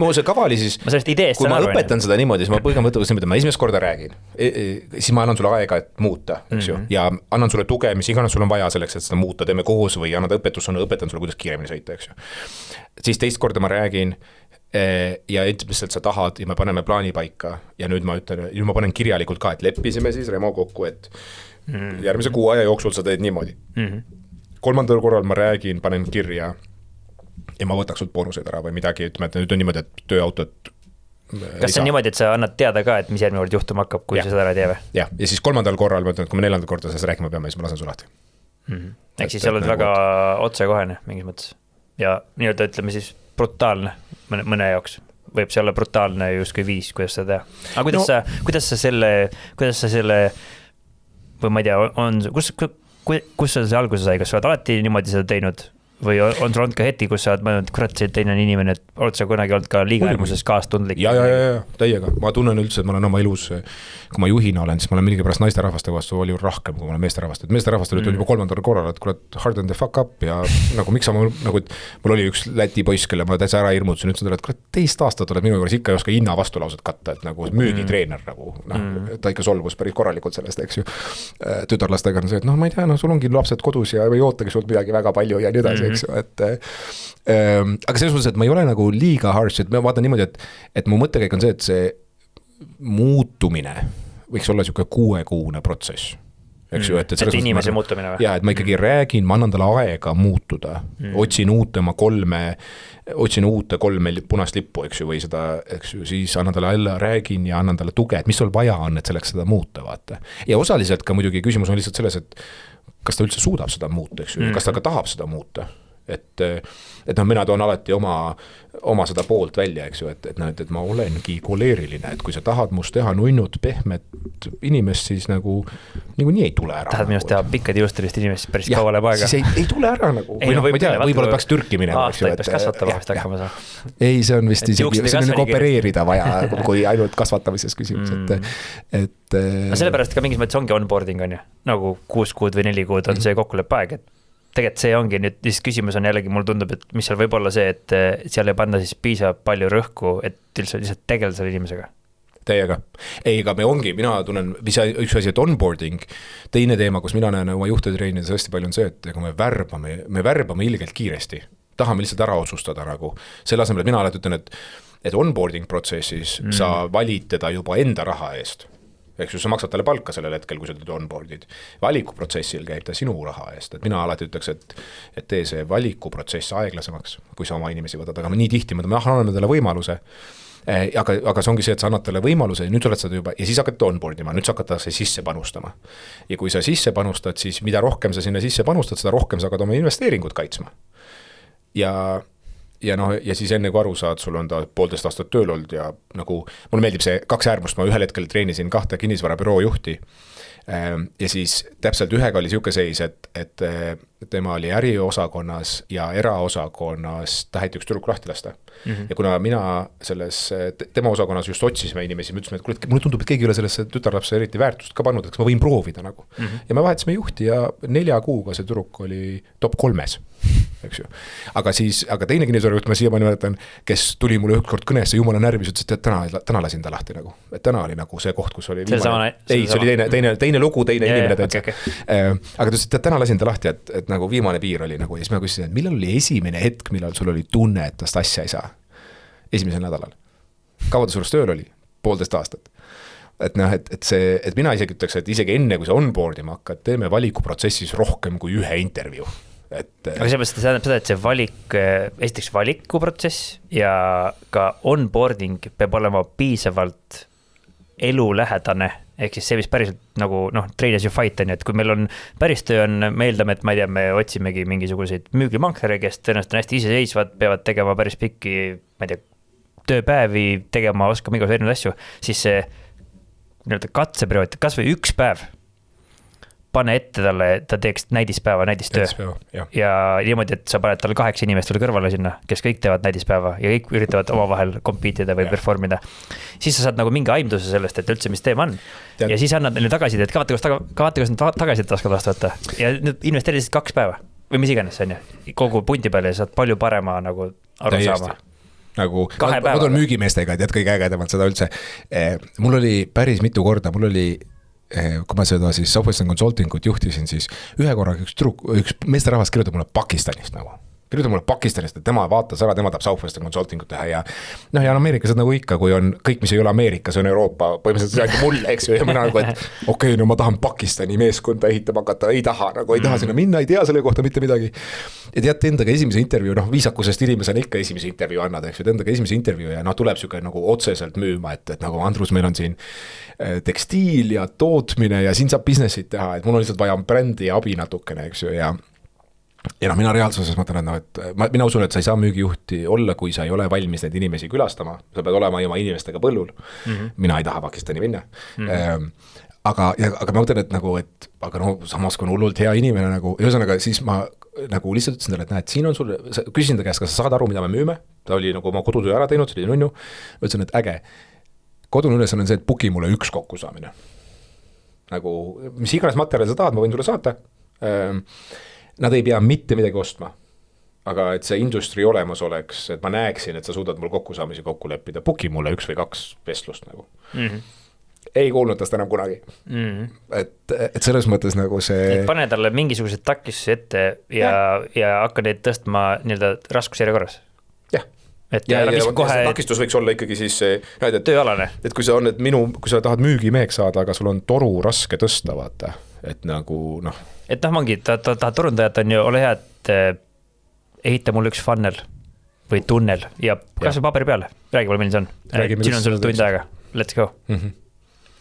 mu see kava oli siis, kui ma õpetan seda niimoodi, siis ma põgam võtavast niimoodi, ma esimest korda räägin, siis ma annan sulle aega, et muuta, eks ju, ja annan sulle tuge, mis iganes sul on vaja selleks, et seda muuta, teeme koos või annad õpetan sulle, kuidas kiiremini sõita, eks ju. Siis teist korda ma räägin ja lihtsalt sa tahad ja me paneme plaani paika ja nüüd ma panen kirjalikult ka, et leppisime siis Remo kokku, et järgmise 6 aja jooksul sa teed niimoodi. 3. korral ma räägin, panen kirja ja ma võtaks sult boonused ära või midagi, ütleme, et nüüd on niimoodi, et tööautot kas see on niimoodi, et sa annad teada ka, et mis järgmine kord juhtuma hakkab, kui sa seda ära ei tee või? Ja siis 3. korral ma ütlen, et kui me 4. korda sellest rääkima peame, siis ma lasen su lahti. Ehk siis sa oled väga otsekohene mingis mõttes ja nii-öelda ütleme siis brutaalne mõne jaoks. Võib see olla brutaalne justkui viis, kuidas seda teha. Aga kuidas sa selle või ma ei tea, kus sa see alguse sai, kas sa oled alati niimoodi seda teinud või on sul olnud ka hetki, kus sa oled mõelnud, kurat, see teine on inimene, et oled sa kunagi olnud ka liiga äärmuses kaastundlik? Ja, täiega. Ma tunnen üldse, et ma olen oma elus, kui ma juhina olen, siis ma olen mingi pärast naiste rahvaste vastu oli rahkem, kui ma olen meeste rahvaste. Meeste rahvaste nüüd on juba 3. korral, et kurat, harden the fuck up ja nagu miks sa nagu, et mul oli üks Läti poiss, kelle ma täitsa ära hirmutasin, ütlesin talle, et kurat, 10 aastat oled minu juures ikka ei oska hinna vastulauset katta, et nagu müügitreener nagu, ta ikka solvus päris korralikult sellest, eks ju. Tütarlastega on see, et ma ei tea, sul ongi lapsed kodus ja ei ootagi sult midagi väga palju ja nii edasi, eks ju, et aga selles mõttes, et ma ei ole nagu liiga harsh, et ma vaatan niimoodi, et mu mõttekäik on see, et see muutumine võiks olla siuke 6-kuune protsess. Eks ju, et inimese muutumine või? Ja, et ma ikkagi räägin, ma annan talle aega muutuda, otsin uute 3 punast lippu, eks ju, või seda, eks ju, siis annan talle alla, räägin ja annan talle tuge, et mis sul vaja on, et selleks seda muuta, vaata. Ja osaliselt ka muidugi küsimus on lihtsalt selles, et kas ta üldse suudab seda muuta, eks ju, kas ta ka tahab seda muuta. Et mina toon alati oma seda poolt välja, eks ju, et ma olengi koleeriline, et kui sa tahad must teha nunnud, pehmet inimest, siis nagu nii ei tule ära. Tahad minust teha pikkad juustelist inimest päris kauale paega? Siis ei tule ära nagu, või ma ei tea, võib-olla peaks Türki minema. Aastaid peaks kasvatama vist hakkama saa. Ei, see on vist isegi, see on nagu opereerida vaja, kui ainult kasvatamises küsimus, et sellepärast ka mingis mõttes ongi onboarding on ju, nagu 6 kuud või 4 kuud on see kokkuleppe aeg, et tegelikult see ongi nüüd, siis küsimus on jällegi, mulle tundub, et mis seal võib olla see, et seal ei panna siis piisab palju rõhku, et lihtsalt tegeleda selle inimesega. Täiega. Ei, aga mina tunnen, üks asi, et onboarding, teine teema, kus mina näen oma juhtetreenida hästi palju on see, et kui me värbame ilgelt kiiresti, tahame lihtsalt ära otsustada nagu, selle asemel, et mina alati ütlen, et onboarding protsessis sa valid teda juba enda raha eest. Eks ju, sa maksad talle palka sellel hetkel, kui sa teda onboardid. Valikuprotsessil käib ta sinu raha eest, et mina alati ütleks, et tee see valikuprotsess aeglasemaks, kui sa oma inimesi võtad, aga nii tihti me anname talle võimaluse, aga see ongi see, et sa annad talle võimaluse, nüüd oled seda juba, ja siis hakkad onboardima, nüüd sa hakkad talle sisse panustama. Ja kui sa sisse panustad, siis mida rohkem sa sinna sisse panustad, seda rohkem sa hakkad oma investeeringut kaitsma. Ja siis enne kui aru saad, sul on ta 1,5 aastat tööl olnud ja nagu mulle meeldib see 2 äärmust, ma ühel hetkel treenisin 2 kinnisvarabüroo juhti ja siis täpselt ühega oli siuke seis, et tema oli äriosakonnas ja eraosakonnas taheti üks tüdruk lahti lasta. Ja kuna mina selles tema osakonnas just otsisime inimesi, me ütlesime, et mulle tundub, et keegi ei ole sellesse tütarlapse eriti väärtust ka pannud, et ma võin proovida nagu. Ja me vahetasime juhti ja 4 kuuga see tüdruk oli top 3, eks ju. Aga teine kinnisvarajuht, ma siiamaani mäletan, kes tuli mulle ühtkord kõnesse, jumala närvis, ütles, et täna lasin ta lahti nagu. Et täna oli nagu see koht, kus oli viimane. Ei, see oli teine lugu, teine inimene täitsa. Aga ta ütles, et täna lasin ta lahti, et nagu viimane piir oli nagu, ja siis ma küsisin, et millal oli esimene hetk, millal sul oli tunne, et tast asja ei saa? Esimesel nädalal. Kaua ta surust tööl oli? 1,5 aastat. Et mina isegi ütleks, et isegi enne, kui sa onboardima hakkad, teeme valikuprotsessis rohkem kui ühe intervjuu. Aga seepärast tähendab seda, et see esiteks valikuprotsess ja ka onboarding peab olema piisavalt elulähedane, ehk siis see, mis päriselt nagu train as you fight on, et kui meil on päris töö on, me eeldame, et ma ei tea, me otsimegi mingisuguseid müügimankleri, kes tõenäoliselt on hästi iseseisvad, peavad tegema päris pikki, ma ei tea, tööpäevi, tegema, oskama igas erinevaid asju, siis see katseperiood, kas või 1 päev pane ette talle, ta teeks näidistöö ja niimoodi, et sa paned talle 8 inimest veel kõrvale sinna, kes kõik teevad näidispäeva ja kõik üritavad omavahel competida või performida. Siis sa saad nagu mingi aimduse sellest, et üldse mis teema on. Ja siis annad neile tagasisidet, ka vaata, kas nad tagasisidet oskavad vastu võtta. Ja nüüd investeerisid 2 päeva või mis iganes on ju. Kogu punti peale ja saad palju parema nagu aru saama. Nagu, ma toon müügimeestega, et kõige ägedamalt seda üldse. Mul oli päris mitu korda, kui ma seda siis Southwestern Consultingut juhtisin, siis ühe korraga üks meesterahvas kirjutab mulle Pakistanist nagu. kirjuta mulle Pakistanist, et tema vaatas ära, tema tahab Southwestern Consultingut teha ja noh, ja Ameerikas nagu ikka, kui on kõik, mis ei ole Ameerika, see on Euroopa, põhimõtteliselt see ainult mulle, eks ju, ja mina nagu, et okei, no ma tahan Pakistani meeskonda ehitama hakata, ei taha sinna minna, ei tea selle kohta mitte midagi. Ja teate endaga esimese intervjuu, noh viisakusest inimesena ikka esimese intervjuu annad, eks ju, endaga esimese intervjuu ja noh, tuleb siuke nagu otseselt müüma, et nagu Andrus, meil on siin tekstiil ja tootmine ja siin saab businessit teha, et mul on lihtsalt vaja brändi ja abi natukene, eks ju, ja noh, mina reaalsuses mõtlen, et, no, et mina usun, et sa ei saa müügijuhti olla, kui sa ei ole valmis neid inimesi külastama, sa pead olema oma inimestega põllul. Mina ei taha Pakistani minna. Aga ma mõtlen, et nagu, et aga no samas kui on hullult hea inimene nagu, ühesõnaga siis ma nagu lihtsalt ütlesin talle, et näed, siin on sul, küsisin ta käest, kas sa saad aru, mida me müüme, ta oli nagu oma kodutöö ära teinud, see oli nunnu, ma ütlesin, et äge, kodune ülesanne on see, et buki mulle üks kokkusaamine. Nagu, mis iganes materjali sa tahad, ma võin sulle saata. Nad ei pea mitte midagi ostma, aga et see industry olemas oleks, et ma näeksin, et sa suudad mul kokkusaamisi kokku leppida, buki mulle 1 või 2 vestlust nagu. Ei kuulnud tast enam kunagi. Et selles mõttes nagu see... Et pane talle mingisugused takistusi ette ja hakka neid tõstma nii-öelda raskusjärjekorras. Jah. Ja kohe... takistus võiks olla ikkagi siis tööalane. Et kui sa on, et kui sa tahad müügimeheks saada, aga sul on toru raske tõsta, vaata, et nagu noh. Et noh, mangi, tahad turundajat on ju, ole hea, et ehita mulle üks funnel või tunnel ja kas või paberi peale, räägi mulle, milline see on. Siin on sul tund aega, let's go.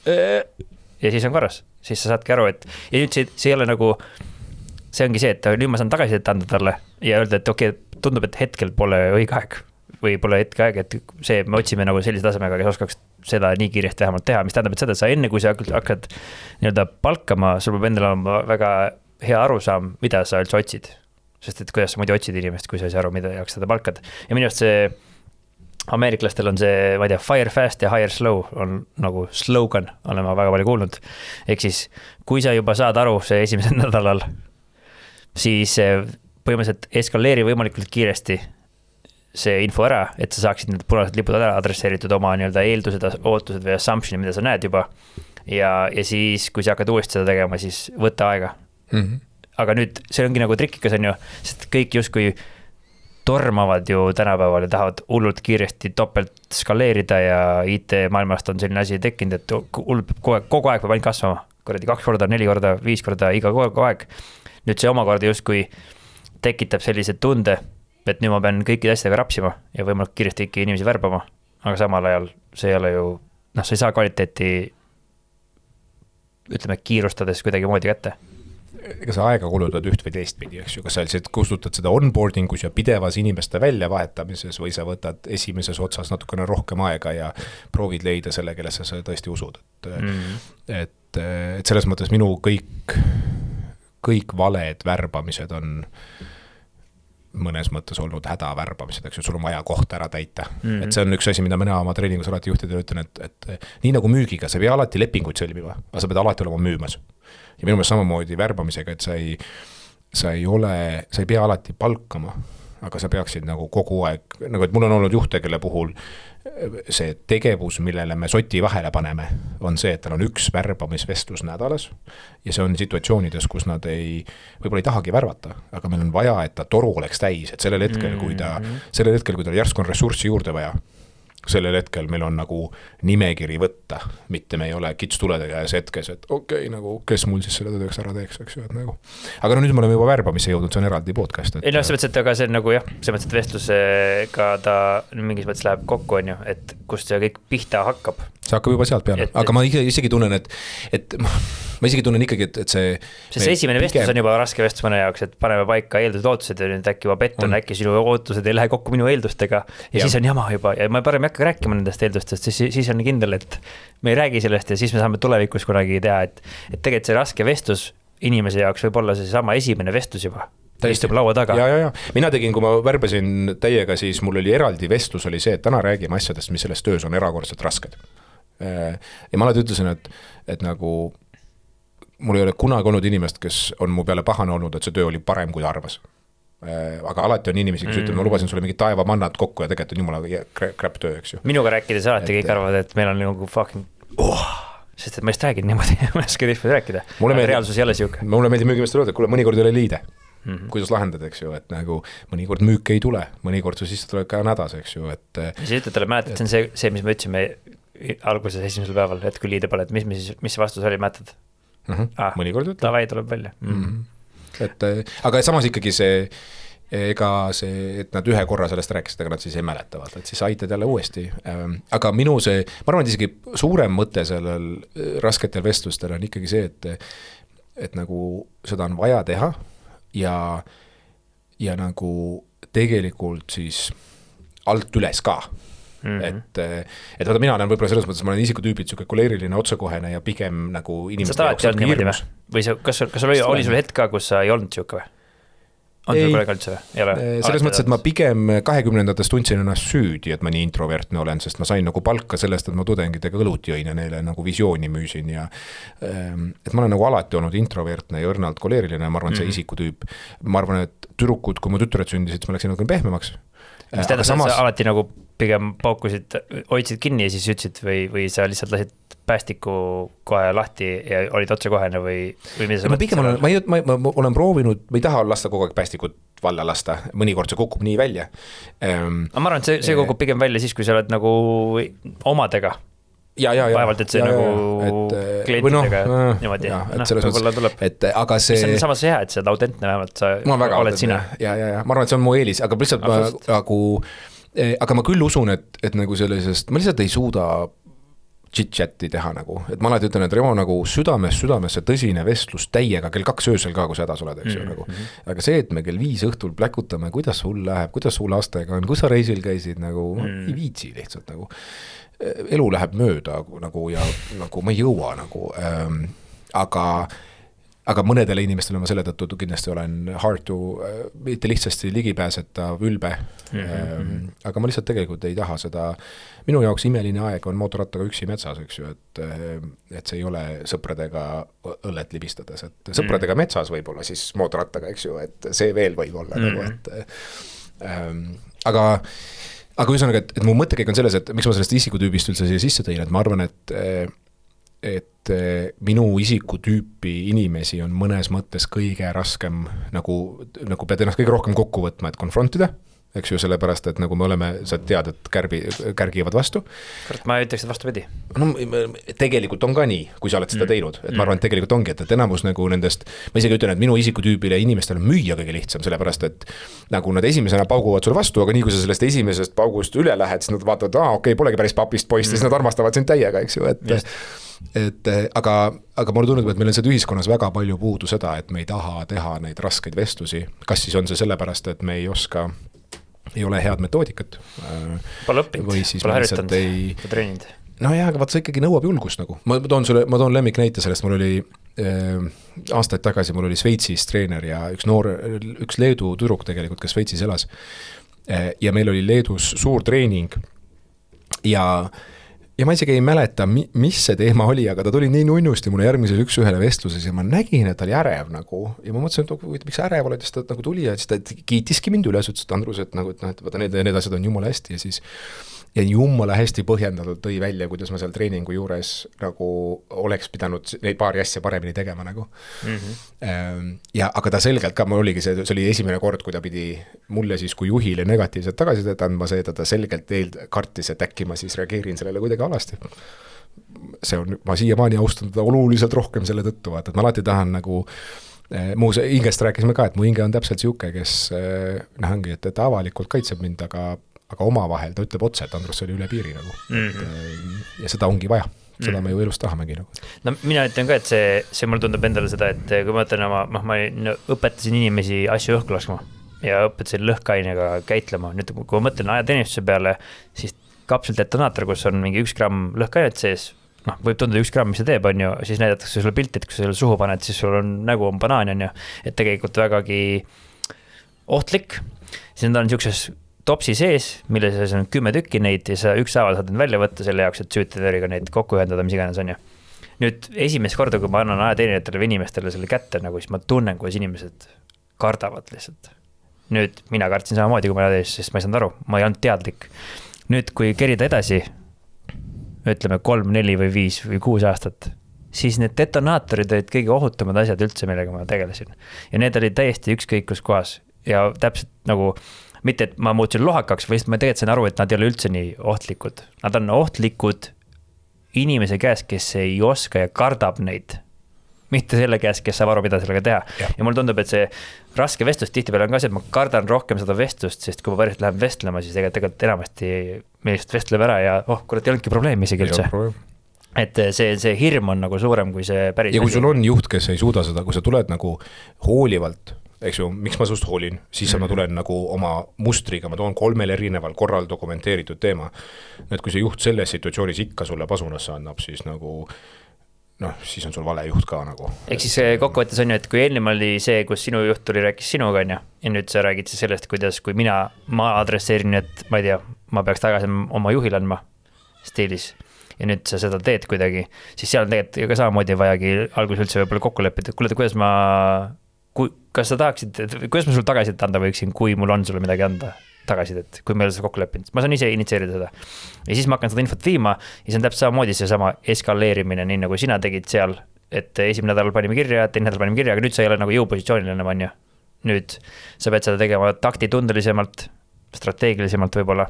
Ja siis on korras, siis sa saadki aru, et ja nüüd see ei ole nagu, see ongi see, et nüüd ma saan tagasi anda talle ja öelda, et okei, tundub, et hetkel pole õige aeg või pole hetke aeg, et see, me otsime nagu sellise tasemega, kes oskaks seda nii kiiresti vähemalt teha, mis tähendab, et seda sa enne, kui sa hakkad nii-öelda palkama, sul peab endal olema väga hea arusaam, mida sa üldse otsid. Sest et kuidas sa muidu otsid inimest, kui sa ei saa aru, mida jaoks seda palkad. Ja minu arust see ameeriklastel on see, ma ei tea, fire fast ja hire slow on nagu slogan, olen ma väga palju kuulnud. Ehk siis, kui sa juba saad aru see esimesel nädalal, siis põhimõtteliselt eskaleeri võimalikult kiiresti see info ära, et sa saaksid need punased lipud ära adresseeritud oma nii-öelda eeldused, ootused või assumption, mida sa näed juba. Ja siis, kui sa hakkad uuesti seda tegema, siis võtta aega. Aga nüüd, see ongi nagu trikkikas on ju, sest kõik justkui tormavad ju tänapäeval ja tahavad hullult kiiresti topelt skaleerida ja IT maailmast on selline asi tekkinud, et kogu aeg peab ainult kasvama. 2 korda, 4 korda, 5 korda, iga kogu aeg. Nüüd see omakorda justkui tekitab sellise tunde, et nüüd ma pean kõikide asjadega rapsima ja võimalik kiiresti ikka inimesi värbama, aga samal ajal see ei ole ju, noh, sa ei saa kvaliteeti, ütleme, kiirustades kuidagi moodi kätte. Ega sa aega kulutad üht või teist pidi, eks ju, kas sa lihtsalt kustutad seda onboardingus ja pidevas inimeste väljavahetamises või sa võtad esimeses otsas natukene rohkem aega ja proovid leida selle, kellesse sa tõesti usud. Et selles mõttes minu kõik valed värbamised on mõnes mõttes olnud hädavärbamised, eks ju, sul on vaja koht ära täita. Et see on üks asi, mida mina oma treeningus alati juhtidele ütlen, et nii nagu müügiga, sa ei pea alati lepinguid sõlmima, aga sa pead alati olema müümas. Ja minu meelest samamoodi värbamisega, et sa ei pea alati palkama, aga sa peaksid nagu kogu aeg, nagu et mul on olnud juhte, kelle puhul see tegevus, millele me soti vahele paneme, on see, et tal on üks värbamisvestlus nädalas ja see on situatsioonides, kus nad võib-olla ei tahagi värvata, aga meil on vaja, et ta toru oleks täis, et sellel hetkel, kui tal järsku on ressurssi juurde vaja, sellel hetkel meil on nagu nimekiri võtta, mitte me ei ole kitstuledega ja hetkes, et okei, nagu kes mul siis selle tõdeks ära teeks, eks ju, et nagu. Aga no nüüd me oleme juba värbamisse jõudnud, see on eraldi podcast. Ei no, see mõttes, et aga see on nagu jah, see mõttes, et vestlusega ta mingis mõttes läheb kokku, on ju, et kust see kõik pihta hakkab. See hakkab juba sealt peale, aga ma isegi tunnen, et ma isegi tunnen ikkagi, et see esimene vestlus on juba raske vestlus mõne jaoks, et paneme paika eeldused, ootused ja nüüd äkki juba petton, äkki sinu ootused ei lähe kokku minu eeldustega ja siis on jama juba ja ma parem ei hakka rääkima nendest eeldustest, siis on kindel, et me ei räägi sellest ja siis me saame tulevikus kunagi teha, et tegelikult see raske vestlus inimese jaoks võib olla see sama esimene vestlus juba. Istub laua taga. Ja. Mina tegin, kui ma värbasin teiega, siis mul oli eraldi vestlus oli see, et täna räägime asjadest, mis selles töös on erakordselt rasked. Ja ma alati ütlesin, et nagu mul ei ole kunagi olnud inimest, kes on mu peale pahane olnud, et see töö oli parem, kui ta arvas. Aga alati on inimesi, kes ütleb, ma lubasin sulle mingi taevamannad kokku ja tegelikult on jumala crap töö, eks ju. Minuga rääkides alati kõik arvavad, et meil on nagu fucking sest et ma just räägin niimoodi, ma ei oska teistmoodi rääkida. Reaalsus ei ole siuke. Mulle meeldib müügimestel öelda, et kuule, mõnikord ei ole liide. kuidas lahendad, eks ju, et nagu mõnikord müük ei tule, mõnikord su sissetulek ka hädas, eks ju, et siis ütled talle, mäletad, see on see, mis me ütlesime alguses esimesel päeval, et kui liide pole, et mis vastus oli, mäletad? Mõnikord ütleb. Tavai tuleb välja. Et, aga samas ikkagi see, et nad ühe korra sellest rääkisid, aga nad siis ei mäletavad, et siis aitad jälle uuesti. Aga minu see, ma arvan, et isegi suurem mõte sellel rasketel vestlustel on ikkagi see, et nagu seda on vaja teha ja nagu tegelikult siis alt üles ka. Et vaata, mina olen võib-olla selles mõttes, ma olen isikutüübid siuke koleeriline, otsekohene ja pigem nagu inimeste jaoks on hirmus. Või kas sul oli sul hetk ka, kus sa ei olnud siuke või? On sul kolega üldse või? Selles mõttes, et ma pigem 20-ndates tundsin ennast süüdi, et ma nii introvertne olen, sest ma sain nagu palka sellest, et ma tudengitega õlut jõin ja neile nagu visiooni müüsin ja et ma olen nagu alati olnud introvertne ja õrnalt koleeriline, ma arvan, see isikutüüp. Ma arvan, et tüdrukud, kui mu tütred sündisid, ma läksin nagu pehmemaks. Mis tähendab, sa alati nagu pigem paukusid, hoidsid kinni ja siis ütsid või sa lihtsalt lasid päästiku kohe lahti ja olid otsekohene või mida sa mõtled? Ma olen proovinud, ma ei taha lasta kogu aeg päästikut valla lasta, mõnikord see kukub nii välja. Ma arvan, et see kukub pigem välja siis, kui sa oled nagu omadega. Vaevalt, et see nagu klientidega niimoodi. Võib-olla tuleb. Aga see... Mis on samas hea, et see on autentne vähemalt, sa oled sina. Ja. Ma arvan, et see on mu eelis, aga lihtsalt aga ma küll usun, et nagu sellisest, ma lihtsalt ei suuda chit-chatti teha nagu, et ma alati ütlen, et Remo nagu südamesse tõsine vestlus täiega kell 2 öösel ka, kui sa hädas oled, eks ju nagu. Aga see, et me kell 5 õhtul pläkutame, kuidas sul läheb, kuidas sul lastega on, kus sa reisil käisid, nagu ei viitsi lihtsalt nagu. Elu läheb mööda nagu ja nagu ma ei jõua nagu, aga mõnedele inimestele ma selle tõttu kindlasti olen hard to, mitte lihtsasti ligipääsetav, ülbe, aga ma lihtsalt tegelikult ei taha seda, minu jaoks imeline aeg on mootorrattaga üksi metsas, eks ju, et see ei ole sõpradega õllet libistades, et sõpradega metsas võib-olla siis mootorrattaga, eks ju, et see veel võib olla nagu, et aga ühesõnaga, et mu mõttekäik on selles, et miks ma sellest isikutüübist üldse siia sisse tõin, et ma arvan, et minu isikutüüpi inimesi on mõnes mõttes kõige raskem nagu pead ennast kõige rohkem kokku võtma, et konfrontida, eks ju, sellepärast, et nagu me oleme, sa tead, et kärgivad vastu. Ma ütleks, et vastupidi. No tegelikult on ka nii, kui sa oled seda teinud, et ma arvan, et tegelikult ongi, et enamus nagu nendest, ma isegi ütlen, et minu isikutüübile inimestel on müüa kõige lihtsam, sellepärast, et nagu nad esimesena pauguvad sulle vastu, aga nii kui sa sellest esimesest paugust üle lähed, siis nad vaatavad, okei, polegi päris papist poist, siis nad armastavad sind täiega, eks ju, aga mulle tundub, et meil on seda ühiskonnas väga palju puudu seda, et me ei taha teha neid raskeid vestlusi, kas siis on see sellepärast, et me ei ole head metoodikat. Pole õppinud, pole harjutanud, pole treeninud. No jah, aga vaat see ikkagi nõuab julgust nagu. Ma toon lemmiknäite sellest, mul oli aastaid tagasi, mul oli Šveitsis treener ja üks Leedu tüdruk tegelikult, kes Šveitsis elas. Ja meil oli Leedus suur treening ja ma isegi ei mäleta, mis see teema oli, aga ta tuli nii nunnusti mulle järgmises üks-ühele vestluses ja ma nägin, et ta oli ärev nagu ja ma mõtlesin, et miks ärev oled, siis ta nagu tuli ja siis ta kiitiski mind üles, ütles, et Andrus, et vaata need asjad on jumala hästi ja siis jumala hästi põhjendatud tõi välja, kuidas ma seal treeningu juures nagu oleks pidanud neid paari asja paremini tegema nagu. Aga ta selgelt ka, mul oligi see oli esimene kord, kui ta pidi mulle siis kui juhile negatiivselt tagasisidet andma see, et ta selgelt kartis, et äkki ma siis reageerin sellele kuidagi alasti. See on, ma siiamaani austan teda oluliselt rohkem selle tõttu, et ma alati tahan nagu muu hingest rääkisime ka, et mu hinge on täpselt siuke, kes ongi, et ta avalikult kaitseb mind, aga oma vahel ta ütleb otse, et Andrus oli üle piiri nagu. Ja seda ongi vaja. Seda me ju elus tahamegi nagu. No mina ütlen ka, et see mulle tundub endale seda, et kui ma ütlen ma õpetasin inimesi asju õhku laskma ja õpetasin lõhkainega käitlema. Nüüd kui ma mõtlen ajateenistuse peale, siis kapseldetonaator, kus on mingi 1 gramm lõhkainet sees, võib tunduda 1 gramm, mis see teeb, on ju, siis näidatakse sulle pilti, et kui sa selle suhu paned, siis sul on nägu on banaan, on ju, et tegelikult vägagi ohtlik. Siis nad on niisuguses topsi sees, mille sees on 10 tükki neid ja sa ükshaaval saad neid välja võtta selle jaoks, et süütederiga neid kokku ühendada, mis iganes on ju. Nüüd esimest korda, kui ma annan ajateenijatele või inimestele selle kätte, nagu siis ma tunnen, kuidas inimesed kardavad lihtsalt. Nüüd mina kartsin samamoodi, kui ma ajateenis, sest ma ei saanud aru, ma ei olnud teadlik. Nüüd, kui kerida edasi, ütleme 3, 4 või 5 või 6 aastat, siis need detonaatorid olid kõige ohutumad asjad üldse, millega ma tegelesin. Ja need olid täiesti ükskõik kus kohas ja täpselt nagu, mitte et ma muutusin lohakaks, või ma tegelikult sain aru, et nad ei ole üldse nii ohtlikud. Nad on ohtlikud inimese käes, kes ei oska ja kardab neid. Mitte selle käes, kes saab aru, mida sellega teha. Ja mulle tundub, et see raske vestlus tihtipeale on ka see, et ma kardan rohkem seda vestlust, sest kui ma päriselt lähen vestlema, siis tegelikult enamasti me just vestleme ära ja kurat, ei olnudki probleemi isegi üldse. Et see hirm on nagu suurem kui see päris. Ja kui sul on juht, kes ei suuda seda, kui sa tuled nagu hoolivalt, eks ju, miks ma sust hoolin, siis ma tulen nagu oma mustriga, ma toon 3 erineval korral dokumenteeritud teema. Et kui see juht selles situatsioonis ikka sulle pasunasse annab, siis nagu siis on sul vale juht ka nagu. Ehk siis kokkuvõttes on ju, et kui eelnima oli see, kus sinu juht tuli, rääkis sinuga on ju, ja nüüd sa räägid siis sellest, kuidas, kui ma adresseerin, et ma ei tea, ma peaks tagasi oma juhile andma stiilis ja nüüd sa seda teed kuidagi, siis seal on tegelikult ka samamoodi vajagi alguses üldse võib-olla kokku leppida, et kuule, kas sa tahaksid, kuidas ma sul tagasidet anda võiksin, kui mul on sulle midagi anda tagasidet, kui meil seda kokku leppinud, ma saan ise initsieerida seda. Ja siis ma hakkan seda infot viima ja see on täpselt samamoodi see sama eskaleerimine, nii nagu sina tegid seal, et esimene nädal panime kirja, teine nädal panime kirja, aga nüüd sa ei ole nagu jõupositsioonil enam on ju. Nüüd sa pead seda tegema taktitundelisemalt, strateegilisemalt võib-olla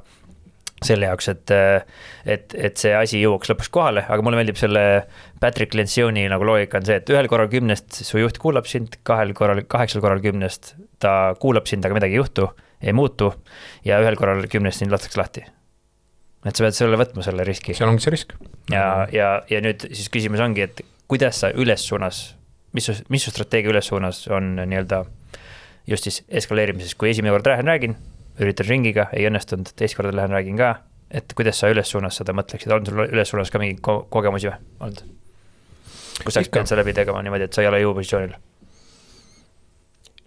selle jaoks, et see asi jõuaks lõpuks kohale, aga mulle meeldib selle Patrick Lencioni nagu loogika on see, et 1 korral 10 su juht kuulab sind, 8 korral 10 ta kuulab sind, aga midagi ei juhtu, ei muutu ja 1 korral 10 sind lastakse lahti. Et sa pead selle võtma selle riski. Seal ongi see risk. Ja nüüd siis küsimus ongi, et kuidas sa üles suunas, mis su strateegia üles suunas on nii-öelda just siis eskaleerimises, kui esimene kord räägin, üritan ringiga, ei õnnestunud, teist korda lähen räägin ka, et kuidas sa üles suunas seda mõtleksid, on sul üles suunas ka mingi kogemusi või olnud? Kus sa pead sa läbi tegema niimoodi, et sa ei ole jõupositsioonil?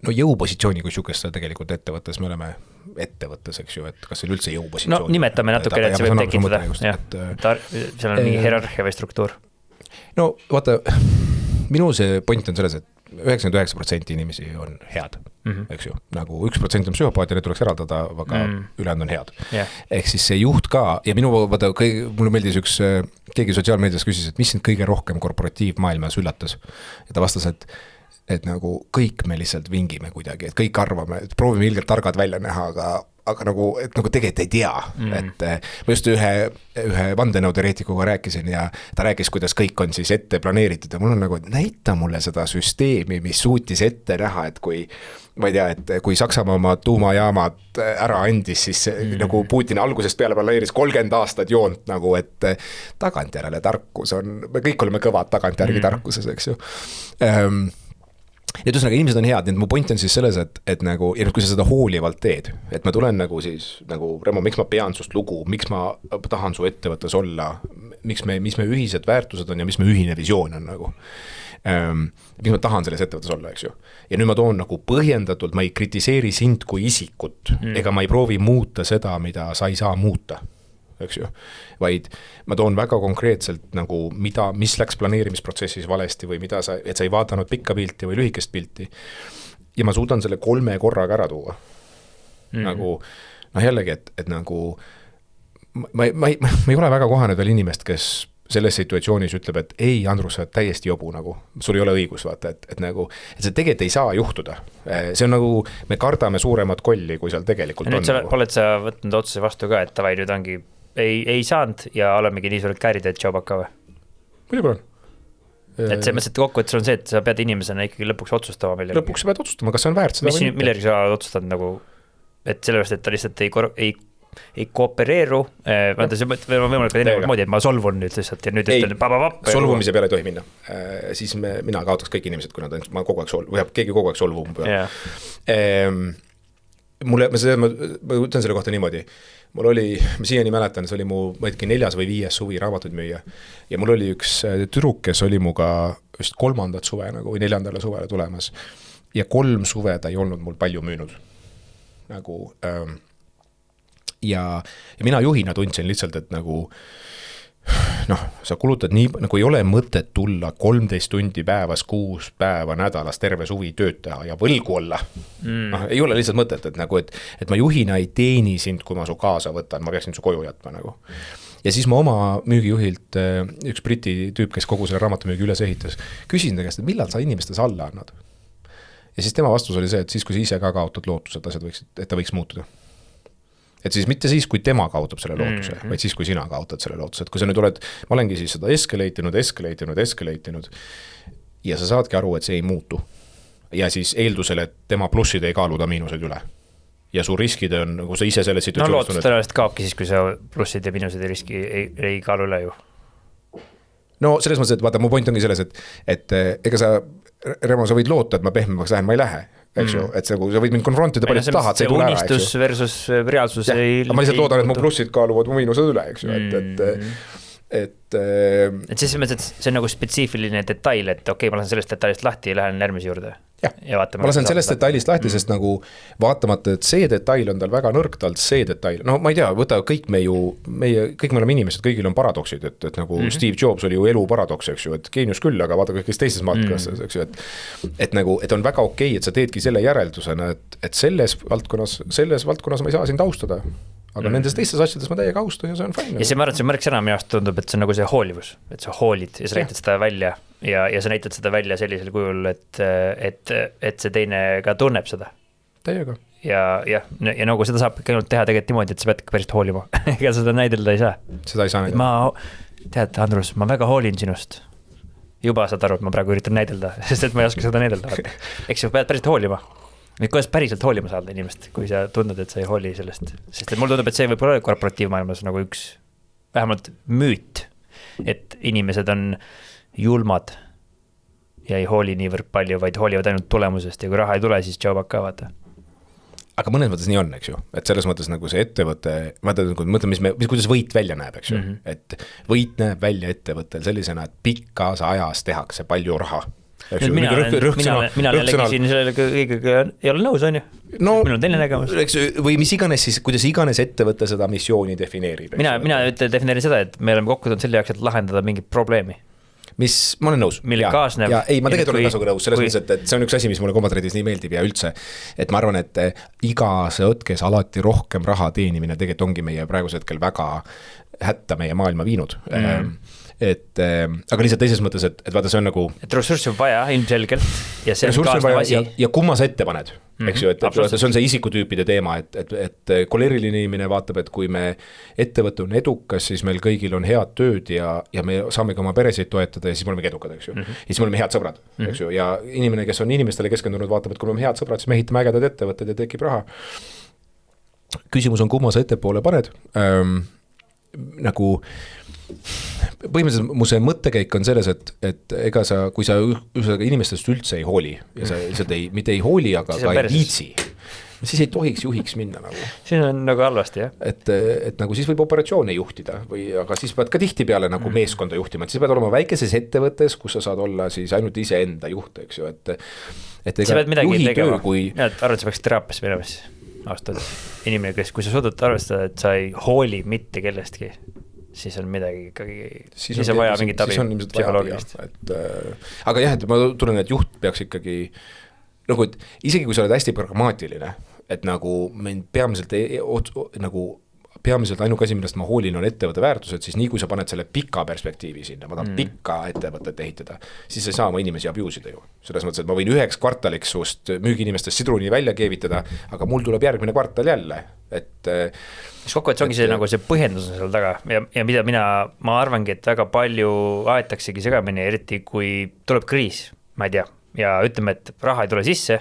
No jõupositsiooni, kui sükest tegelikult ettevõttes, me oleme ettevõttes, eks ju, et kas see on üldse jõupositsioon? No nimetame natukene, et see võib tekitada, seal on mingi hierarhia või struktuur. No vaata, minu see point on selles, et 99% inimesi on head, eks ju, nagu 1% on psühhopaat ja need tuleks eraldada, aga ülejäänud on head. Ehk siis see juht ka, ja minu vaata, mulle meeldis keegi sotsiaalmeedias küsis, et mis sind kõige rohkem korporatiivmaailmas üllatas. Ja ta vastas, et nagu kõik me lihtsalt vingime kuidagi, et kõik arvame, et proovime ilgelt targad välja näha, aga nagu tegelikult ei tea, et ma just ühe vandenõuteoreetikuga rääkisin ja ta rääkis, kuidas kõik on siis ette planeeritud ja mul on nagu, et näita mulle seda süsteemi, mis suutis ette näha, et kui ma ei tea, et kui Saksamaa oma tuumajaamad ära andis, siis nagu Putin algusest peale planeeris 30 aastat joont nagu, et tagantjärele tarkus on, me kõik oleme kõvad tagantjärgi tarkuses, eks ju. Need üsnaga inimesed on head, nii et mu point on siis selles, et nagu, ja kui sa seda hoolivalt teed, et ma tulen nagu siis, nagu Remo, miks ma pean sust lugu, miks ma tahan su ettevõttes olla, mis me ühised väärtused on ja mis me ühine visioon on nagu. Miks ma tahan selles ettevõttes olla, eks ju. Ja nüüd ma toon nagu põhjendatult, ma ei kritiseeri sind kui isikut, ega ma ei proovi muuta seda, mida sa ei saa muuta. Eks ju, vaid ma toon väga konkreetselt nagu mis läks planeerimisprotsessis valesti või mida et sa ei vaadanud pikka pilti või lühikest pilti ja ma suudan selle 3 korraga ära tuua. Nagu, jällegi, et nagu ma ei ole väga kohanud veel inimest, kes selles situatsioonis ütleb, et ei, Andrus, sa oled täiesti jobu nagu, sul ei ole õigus, vaata, et nagu, et see tegelikult ei saa juhtuda. See on nagu, me kardame suuremat kolli, kui seal tegelikult on. Nüüd oled sa võtnud otsuse vastu ka, et tavai nüüd ongi ei saanud ja olemegi nii suured käärid, et tšaubaka või? Muidugi on. Et see mõttes, et kokkuvõttes on see, et sa pead inimesena ikkagi lõpuks otsustama millegi. Lõpuks sa pead otsustama, kas see on väärt seda või mitte. Millergi sa otsustad nagu, et sellepärast, et ta lihtsalt ei koopereeru, võimalik teine moodi, et ma solvun nüüd lihtsalt ja nüüd ütlen papapap. Solvumise peale ei tohi minna. Siis mina kaotaks kõik inimesed, kui ma kogu aeg keegi kogu aeg solvu mu peale. Ma ütlen selle kohta niimoodi. Mul oli, ma siiani mäletan, see oli mu 4. või 5. suvi raamatuid müüa ja mul oli üks tüdruk, kes oli muga just 3. suve nagu, või 4. suvele tulemas ja 3 suve ta ei olnud mul palju müünud nagu, ja mina juhina tundsin lihtsalt, et nagu sa kulutad nii, nagu ei ole mõtet tulla 13 tundi päevas, 6 päeva nädalas terve suvi tööd teha ja võlgu olla. Ei ole lihtsalt mõtet, et ma juhina ei teeni sind, kui ma su kaasa võtan, ma peaksin su koju jätma nagu. ja siis ma oma müügijuhilt, üks briti tüüp, kes kogu selle raamatumüügi üles ehitas, küsin ta käest, et millal sa inimestes alla annad? Ja siis tema vastus oli see, et siis, kui sa ise ka kaotad lootuse, et ta võiks muutuda. Et siis mitte siis, kui tema kaotab selle lootuse, vaid siis, kui sina kaotad selle lootuse. Et kui sa nüüd oled, ma olengi siis seda escalate'inud ja sa saadki aru, et see ei muutu. Ja siis eeldusel, et tema plussid ei kaalu ta miinused üle. Ja su riskid on, kui sa ise selle situatsioonis... No lootus tõenäoliselt kaobki siis, kui sa plussid ja miinused ja riski ei kaalu üle ju. No selles mõttes, et vaata, mu point ongi selles, et ega sa, Remo, sa võid loota, et ma pehmemaks lähen, ma ei lähe. Eks ju, et sa võid mind konfrontida palju tahad, see ei tule ära, eks ju. Unistus versus reaalsus ei... Ma lihtsalt loodan, et mu plussid kaaluvad mu miinused üle, eks ju, et siis mõttes, et see on nagu spetsiifiline detail, et okei, ma lasen sellest detailist lahti ja lähen järgmise juurde. Ja ma lasen sellest detailist lahti, sest nagu vaatamata, et see detail on tal väga nõrk, tal see detail, no ma ei tea, võta kõik kõik me oleme inimesed, kõigil on paradoksid, et nagu Steve Jobs oli ju elu paradoks, eks ju, et geenius küll, aga vaata kõigis teistes matkastes, eks ju, et nagu, et on väga okei, et sa teedki selle järeldusena, et selles valdkonnas ma ei saa sind austada. Aga nendes teistes asjades ma täiega austan ja see on fine. Ja see ma arvan, et see märksõna minu arust tundub, et see on nagu see hoolivus, et sa hoolid ja sa näitad seda välja ja sa näitad seda välja sellisel kujul, et see teine ka tunneb seda. Täiega. Ja nagu seda saab ainult teha tegelikult niimoodi, et sa pead päriselt hoolima. Ega seda näidelda ei saa. Seda ei saa näidelda. Tead, Andrus, ma väga hoolin sinust. Juba saad aru, et ma praegu üritan näidelda, sest et ma ei oska seda näidelda. Eks sa pead päriselt hoolima. Kuidas päriselt hoolima saada inimest, kui sa tunned, et sa ei hooli sellest. Sest et mul tundub, et see võib olla korporatiivmaailmas nagu üks vähemalt müüt, et inimesed on julmad ja ei hooli niivõrd palju, vaid hoolivad ainult tulemusest ja kui raha ei tule, siis tšau pakka vaata. Aga mõnes mõttes nii on, eks ju, et selles mõttes nagu see ettevõte, mõtleme, kuidas võit välja näeb, eks ju, et võit näeb välja ettevõttel sellisena, et pikas ajas tehakse palju raha. Mina jällegi siin sellele kõigega ei ole nõus, on ju? No, minul on teine nägemus. Või mis iganes siis, kuidas iganes ettevõte seda missiooni defineerib. Mina defineerin seda, et me oleme kokku tulnud selle jaoks, et lahendada mingit probleemi. Mis, ma olen nõus. Mille kaasneb. Ei, ma tegelikult olen tasuga nõus, selles mõttes, et see on üks asi, mis mulle Komatradis nii meeldib ja üldse, et ma arvan, et igas õtkes alati rohkem raha teenimine tegelikult ongi meie praegusel hetkel väga hätta meie maailma viinud. Aga lihtsalt teises mõttes, et vaata, see on nagu... Et ressurssi on vaja ilmselgelt ja see on kaasnev asi. Ja kumma sa ette paned, eks ju, et see on see isikutüüpide teema, et koleriline inimene vaatab, et kui me ettevõte on edukas, siis meil kõigil on head tööd ja me saamegi oma peresid toetada ja siis me oleme edukad, eks ju. Ja siis me oleme head sõbrad, eks ju, ja inimene, kes on inimestele keskendunud, vaatab, et kui me oleme head sõbrad, siis me ehitame ägedad ettevõtted ja tekib raha. Küsimus on, kumma sa ettepoole paned. Nagu põhimõtteliselt mu see mõttekäik on selles, et ega sa, kui sa inimestest üldse ei hooli ja sa lihtsalt mitte ei hooli, aga ka ei viitsi, siis ei tohiks juhiks minna nagu. Siin on nagu halvasti, jah. Et nagu siis võib operatsioone juhtida aga siis pead ka tihti peale nagu meeskonda juhtima, et siis pead olema väikeses ettevõttes, kus sa saad olla siis ainult ise enda juht, eks ju, et sa pead midagi tegema. Arvad, sa peaks teraapias minema siis aastad. Inimene, kui sa suudad arvestada, et sa ei hooli mitte kellestki, siis on midagi ikkagi, siis on vaja mingit abi psühholoogilist. Aga jah, et ma tunnen, et juht peaks ikkagi, nagu, et isegi kui sa oled hästi pragmaatiline, et nagu meil peamiselt ainuke asi, millest ma hoolin, on ettevõtte väärtused, siis nii kui sa paned selle pika perspektiivi sinna, ma tahan pikka ettevõtet ehitada, siis sa ei saa oma inimesi abusida ju. Selles mõttes, et ma võin 1 kvartaliks sust müügiinimestest sidruni välja keevitada, aga mul tuleb järgmine kvartal jälle, et kokku, et see ongi see, nagu see põhjendus on seal taga ja mida ma arvangi, et väga palju aetaksegi segamini, eriti kui tuleb kriis, ma ei tea, ja ütleme, et raha ei tule sisse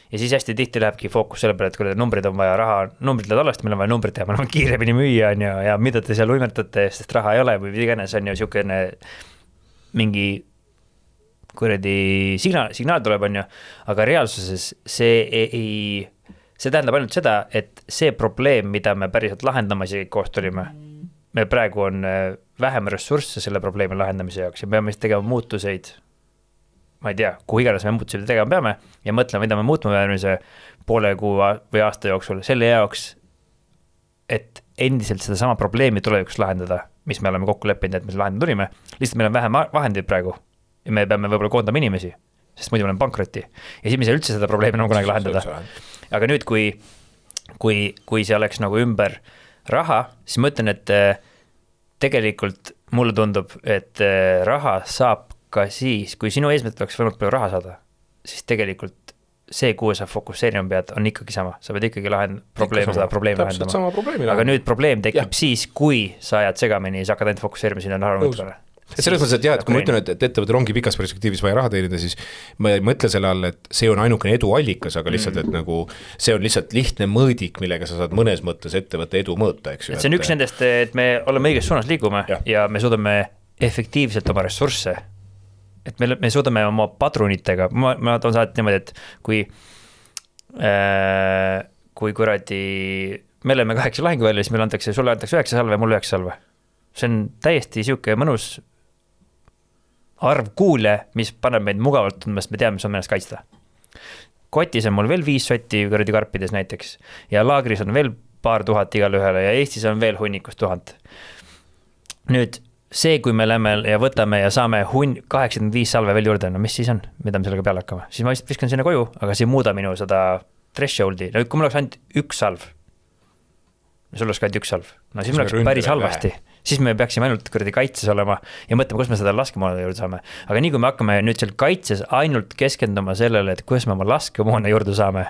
ja siis hästi tihti lähebki fookus selle peale, et kui numbrid on vaja raha, numbrid lähevad alasti, meil on vaja numbrid teha, meil on kiiremini müüa on ja mida te seal uimetate, sest raha ei ole või iganes on ju siukene mingi kuradi signaal tuleb on ju, aga reaalsuses see tähendab ainult seda, et see probleem, mida me päriselt lahendamise koos tulime, me praegu on vähem ressursse selle probleemi lahendamise jaoks ja peame tegema muutuseid, ma ei tea, kuhu iganes me muutuseid tegema peame ja mõtlema, mida me muutma järgmise poole kuu või aasta jooksul selle jaoks, et endiselt seda sama probleemi tulevikus lahendada, mis me oleme kokku leppinud, et me lahendama tulime, lihtsalt meil on vähem vahendeid praegu ja me peame võib-olla koondama inimesi, sest muidu me oleme pankrotti ja siis me ei saa üldse seda probleemi nagu kunagi lahendada. Aga nüüd, kui see oleks nagu ümber raha, siis ma ütlen, et tegelikult mulle tundub, et raha saab ka siis, kui sinu eesmärk oleks võimalik palju raha saada, siis tegelikult see, kuhu sa fokusseerima pead, on ikkagi sama. Sa pead ikkagi probleemi lahendama. Aga nüüd probleem tekib siis, kui sa ajad segamini ja sa hakkad ainult fokusseerima sinna raha. Selles mõttes, et jah, et kui ma ütlen, et ettevõttel ongi pikas perspektiivis vaja raha teenida, siis ma ei mõtle selle all, et see on ainukene eduallikas, aga lihtsalt, et nagu see on lihtsalt lihtne mõõdik, millega sa saad mõnes mõttes ettevõtte edu mõõta, eks ju. See on üks nendest, et me oleme õiges suunas liigume ja me suudame efektiivselt oma ressursse, et me suudame oma padrunitega, ma toon saad niimoodi, et kui kuradi, me oleme 8 lahinguvälja, siis meil sulle antakse 9 salve ja mulle 9 salve. See on täiesti siuke mõnus arv kuule, mis paneb meid mugavalt tundma, sest me teame, mis on ennast kaitsta. Kotis on mul veel 5 sotti kõrdi karpides näiteks ja laagris on veel paar tuhat igale ühele ja Eestis on veel hunnikus 1000. Nüüd see, kui me lähme ja võtame ja saame 85 salve veel juurde, no mis siis on, mida me sellega peale hakkame? Siis ma lihtsalt viskan sinna koju, aga see ei muuda minu seda thresholdi. No kui mul oleks ainult 1 salv, sul oleks ka ainult 1 salv, no siis me oleks päris halvasti. Siis me peaksime ainult kõrdi kaitses olema ja mõtlema, kus me seda laskemoona juurde saame. Aga nii kui me hakkame nüüd seal kaitses ainult keskenduma sellele, et kuidas me oma laskemoona juurde saame,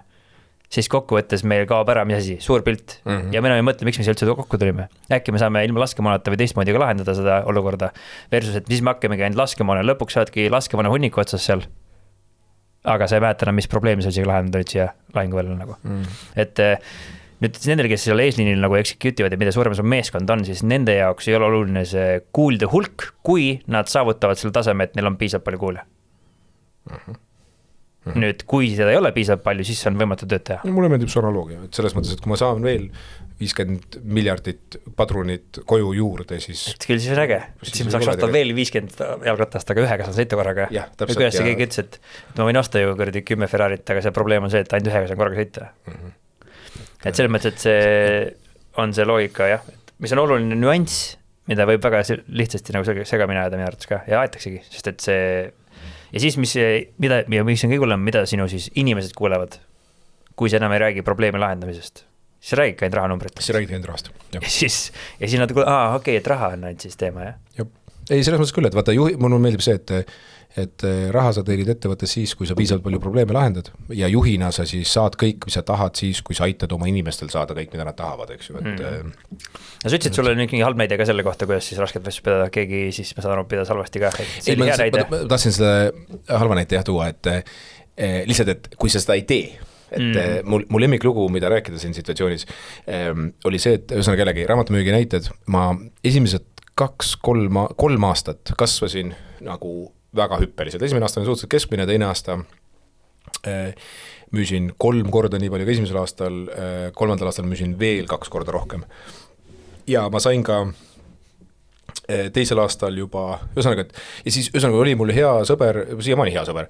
siis kokkuvõttes meil kaob ära mis asi, suur pilt. Ja me ei mõtle, miks me siia üldse kokku tulime. Äkki me saame ilma laskemoonata või teistmoodi ka lahendada seda olukorda. Versus, et siis me hakkamegi ainult laskemoona. Lõpuks saadki laskemoona hunniku otsas seal. Aga sa ei mäleta enam, mis probleemi sa isegi lahendada nüüd siia lahinguvälile nagu. Et nüüd nendel, kes seal eesliinil nagu executivad ja mida suurem see meeskond on, siis nende jaoks ei ole oluline see kuulde hulk, kui nad saavutavad selle taseme, et neil on piisavalt palju kuule. Nüüd, kui seda ei ole piisavalt palju, siis on võimatu tööd teha. Mulle meeldib see analoogia, et selles mõttes, et kui ma saan veel 50 miljardit padrunit koju juurde, siis... Et küll siis on äge, siis ma saaks osta veel 50 jalgratast, aga ühega saan sõita korraga. Ja, täpselt. Kuidas see keegi ütles, et ma võin osta ju 10 Ferrarit, aga see probleem on see, et ainult ühega saan korraga sõita. Et selles mõttes, et see on see loogika, jah, mis on oluline nüanss, mida võib väga lihtsasti nagu segamini ajada minu arvates ka ja aetaksegi, sest et see ja siis mis on kõige hullem, mida sinu siis inimesed kuulevad, kui sa enam ei räägi probleemi lahendamisest, siis sa räägid ka ainult rahanumbritest. Siis räägid ainult rahast. Ja siis nad kuulevad, okei, et raha on ainult siis teema, jah? Ei, selles mõttes küll, et vaata, mulle meeldib see, et raha sa teenid ettevõttes siis, kui sa piisavalt palju probleeme lahendad ja juhina sa siis saad kõik, mis sa tahad siis, kui sa aitad oma inimestel saada kõik, mida nad tahavad, eks ju. Sa ütlesid, sulle on mingi halb näide ka selle kohta, kuidas siis rasket vessu pidada, keegi siis, ma saan aru, pidas halvasti ka. Ma tahtsin seda halva näite tuua, et lihtsalt, et kui sa seda ei tee, et mul lemmiklugu, mida rääkida siin situatsioonis, oli see, et ühesõnaga jällegi raamatmüügi näited, ma esimesed 2-3 aastat kasvasin nagu väga hüppeliselt. Esimene aasta on suhteliselt keskmine, teine aasta müüsin 3 korda nii palju kui esimesel aastal, 3. aastal müüsin veel 2 korda rohkem. Ja ma sain ka teisel aastal juba, ühesõnaga, ja siis ühesõnaga oli mul hea sõber, siiamaani hea sõber,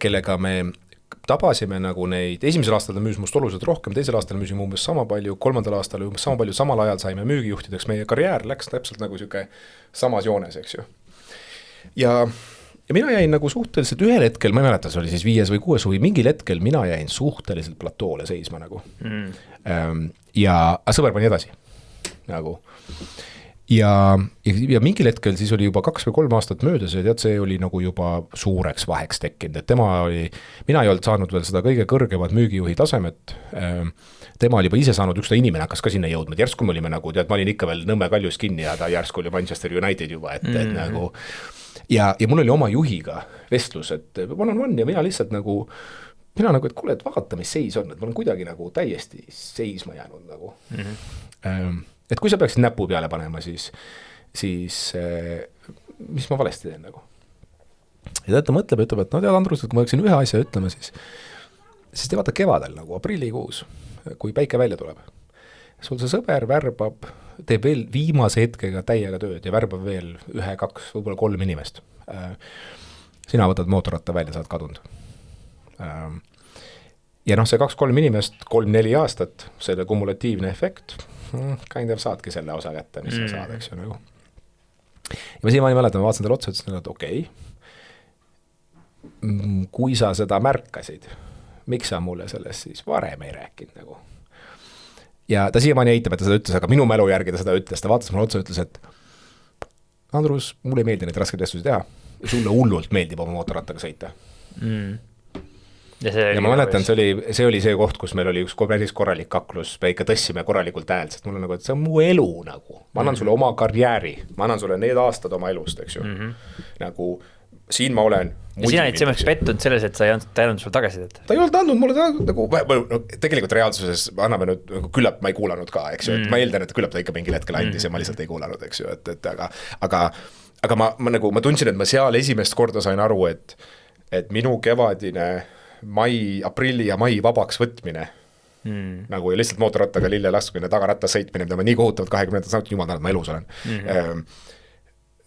kellega me tabasime nagu neid, esimesel aastal ta müüs must oluliselt rohkem, teisel aastal müüsime umbes sama palju, 3. aastal umbes sama palju, samal ajal saime müügijuhtideks, meie karjäär läks täpselt nagu siuke samas joones, eks ju. Ja mina jäin nagu suhteliselt ühel hetkel, ma ei mäleta, see oli siis 5 või 6 või mingil hetkel mina jäin suhteliselt platoole seisma nagu. Ja sõber pani edasi nagu. Ja mingil hetkel siis oli juba 2 või 3 aastat möödas ja tead, see oli nagu juba suureks vaheks tekkinud, et mina ei olnud saanud veel seda kõige kõrgemat müügijuhi tasemet, tema oli juba ise saanud, üks ta inimene hakkas ka sinna jõudma, et järsku me olime nagu, tead, ma olin ikka veel Nõmme Kaljus kinni ja ta järsku oli Manchester United juba, et nagu ja mul oli oma juhiga vestlus, et one-on-one ja mina lihtsalt nagu, et kuule, et vaata, mis seis on, et ma olen kuidagi nagu täiesti seisma jäänud nagu. Et kui sa peaksid näpu peale panema, siis mis ma valesti teen nagu. Ja ta mõtleb ja ütleb, et no tead, Andrus, et kui ma võiksin ühe asja ütlema, siis te vaata kevadel nagu aprillikuus, kui päike välja tuleb. Sul see sõber värbab, teeb veel viimase hetkega täiega tööd ja värbab veel 1, 2, võib-olla 3 inimest. Sina võtad mootorratta välja, saad kadunud. Ja noh, see 2-3 inimest, 3-4 aastat, selle kumulatiivne efekt, kind of saadki selle osa kätte, mis sa saad, eks ju nagu. Ja ma siiamaani mäletan, ma vaatasin talle otsa, ütlesin, et okei, kui sa seda märkasid, miks sa mulle sellest siis varem ei rääkinud nagu. Ja ta siiamaani eitab, et ta seda ütles, aga minu mälu järgi ta seda ütles, ta vaatas mulle otsa ja ütles, et Andrus, mulle ei meeldi neid raskeid vestlusi teha, sulle hullult meeldib oma mootorrattaga sõita. Ja ma mäletan, see oli see koht, kus meil oli üks päris korralik kaklus, me ikka tõssime korralikult häält, sest mul on nagu, et see on mu elu nagu, ma annan sulle oma karjääri, ma annan sulle need aastad oma elust, eks ju, nagu siin ma olen. Ja sina olid selleks pettunud selles, et sa ei andnud sulle tagasidet? Ta ei olnud andnud mulle nagu, tegelikult reaalsuses anname nüüd, küllap ma ei kuulanud ka, eks ju, et ma eeldan, et küllap ta ikka mingil hetkel andis ja ma lihtsalt ei kuulanud, eks ju, aga ma tundsin, et ma seal esimest korda sain aru, et minu kevadine aprilli ja mai vabaks võtmine nagu ja lihtsalt mootorrattaga lille laskmine, tagarattas sõitmine, mida ma nii kohutavalt 20 saanud, jumal tänud, ma elus olen.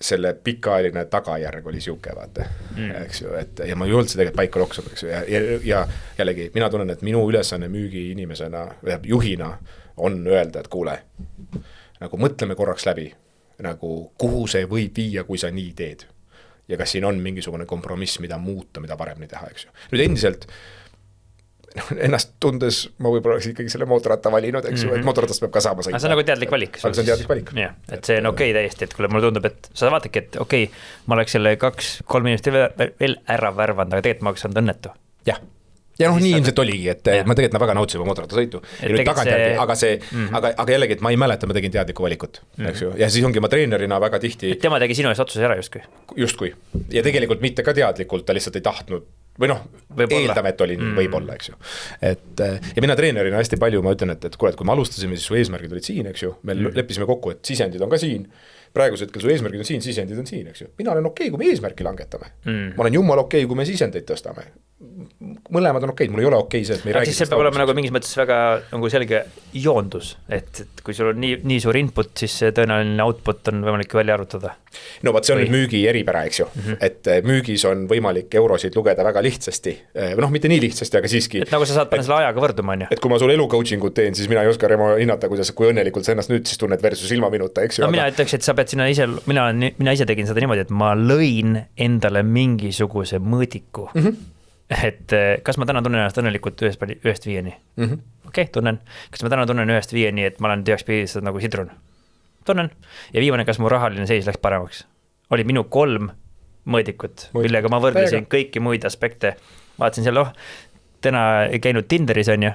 Selle pikaajaline tagajärg oli siuke, vaata, eks ju, ja ma ei olnud see tegelikult paika loksunud, eks ju, ja jällegi, mina tunnen, et minu ülesanne müügi inimesena, juhina on öelda, et kuule, nagu mõtleme korraks läbi, nagu kuhu see võib viia, kui sa nii teed. Ja kas siin on mingisugune kompromiss, mida muuta, mida paremini teha, eks ju. Nüüd endiselt ennast tundes ma võib-olla oleks ikkagi selle mootorratta valinud, eks ju, et mootorratast peab ka saama sõita. See on nagu teadlik valik. See on teadlik valik. Ja, et see on okei täiesti, et kuule, mulle tundub, et sa vaatadki, et okei, ma oleks selle 2-3 inimest veel ära värvanud, aga tegelikult ma oleks olnud õnnetu. Jah. Ja noh, nii ilmselt oligi, et ma tegelikult väga nautsin oma mootorratta sõitu. Ja nüüd tagantjärgi, aga jällegi, et ma ei mäleta, ma tegin teadlikku valikut, eks ju. Ja siis ongi ma treenerina väga tihti. Tema tegi sinu eest otsuse ära justkui. Justkui. Ja tegelikult mitte ka teadlikult, ta lihtsalt ei tahtnud või noh, eeldame, et oli nii, võib-olla, eks ju. Ja mina treenerina hästi palju, ma ütlen, et kuule, et kui me alustasime, siis su eesmärgid olid siin, eks ju. Me leppisime kokku, et sisendid on ka siin. Praegusel hetkel su eesmärgid on siin, sisendid on siin, eks ju. Mina olen okei, kui me eesmärki langetame. Ma olen jumal okei, kui me sisendeid tõstame. Mõlemad on okei, mul ei ole okei see, et me ei räägi. Siis see peab olema nagu mingis mõttes väga nagu selge joondus, et kui sul on nii suur input, siis tõenäoline output on võimalik välja arvutada. No vaat see on nüüd müügi eripära, eks ju, et müügis on võimalik eurosid lugeda väga lihtsasti, noh, mitte nii lihtsasti, aga siiski. Et nagu sa saad panna selle ajaga võrduma, on ju. Et kui ma sul elu coachingut teen, siis mina ei oska hinnata, kui õnnelikult sa ennast nüüd siis tunned versus ilma minuta, eks ju. No mina ütleks, et sa pead sinna ise, mina ise tegin seda niimoodi, et ma lõin endale mingisuguse mõõdiku. Et kas ma täna tunnen ennast õnnelikult 1-5-ni? Okei, tunnen. Kas ma täna tunnen 1-5-ni, et ma olen tööks piisad nagu sidrun? Tunnen. Ja viimane, kas mu rahaline seis läks paremaks? Oli minu 3 mõõdikut, millega ma võrdlesin kõiki muid aspekte. Vaatasin seal, täna ei käinud Tinderis, on ju,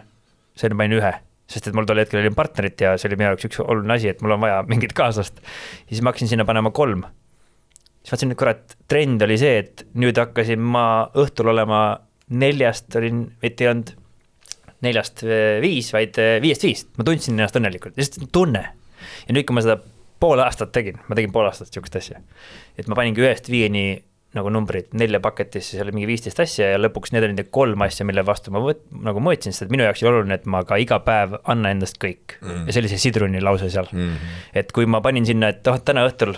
see panin 1, sest et mul tol hetkel oli partnerit ja see oli minu jaoks üks oluline asi, et mul on vaja mingit kaaslast. Ja siis ma hakkasin sinna panema 3. Siis vaatasin, et kurat, trend oli see, et nüüd hakkasin ma õhtul olema 4 olin, mitte ei olnud 4-5, vaid 5-5. Ma tundsin ennast õnnelikult, lihtsalt tunne. Ja nüüd, kui ma seda pool aastat tegin, ma tegin pool aastat siukest asja, et ma paningi 1-5-ni nagu numbrid 4 paketisse, seal oli mingi 15 asja ja lõpuks need olid 3 asja, mille vastu ma nagu mõõtsin, sest minu jaoks oli oluline, et ma ka iga päev anna endast kõik. Ja see oli see sidruni lause seal. Et kui ma panin sinna, et täna õhtul,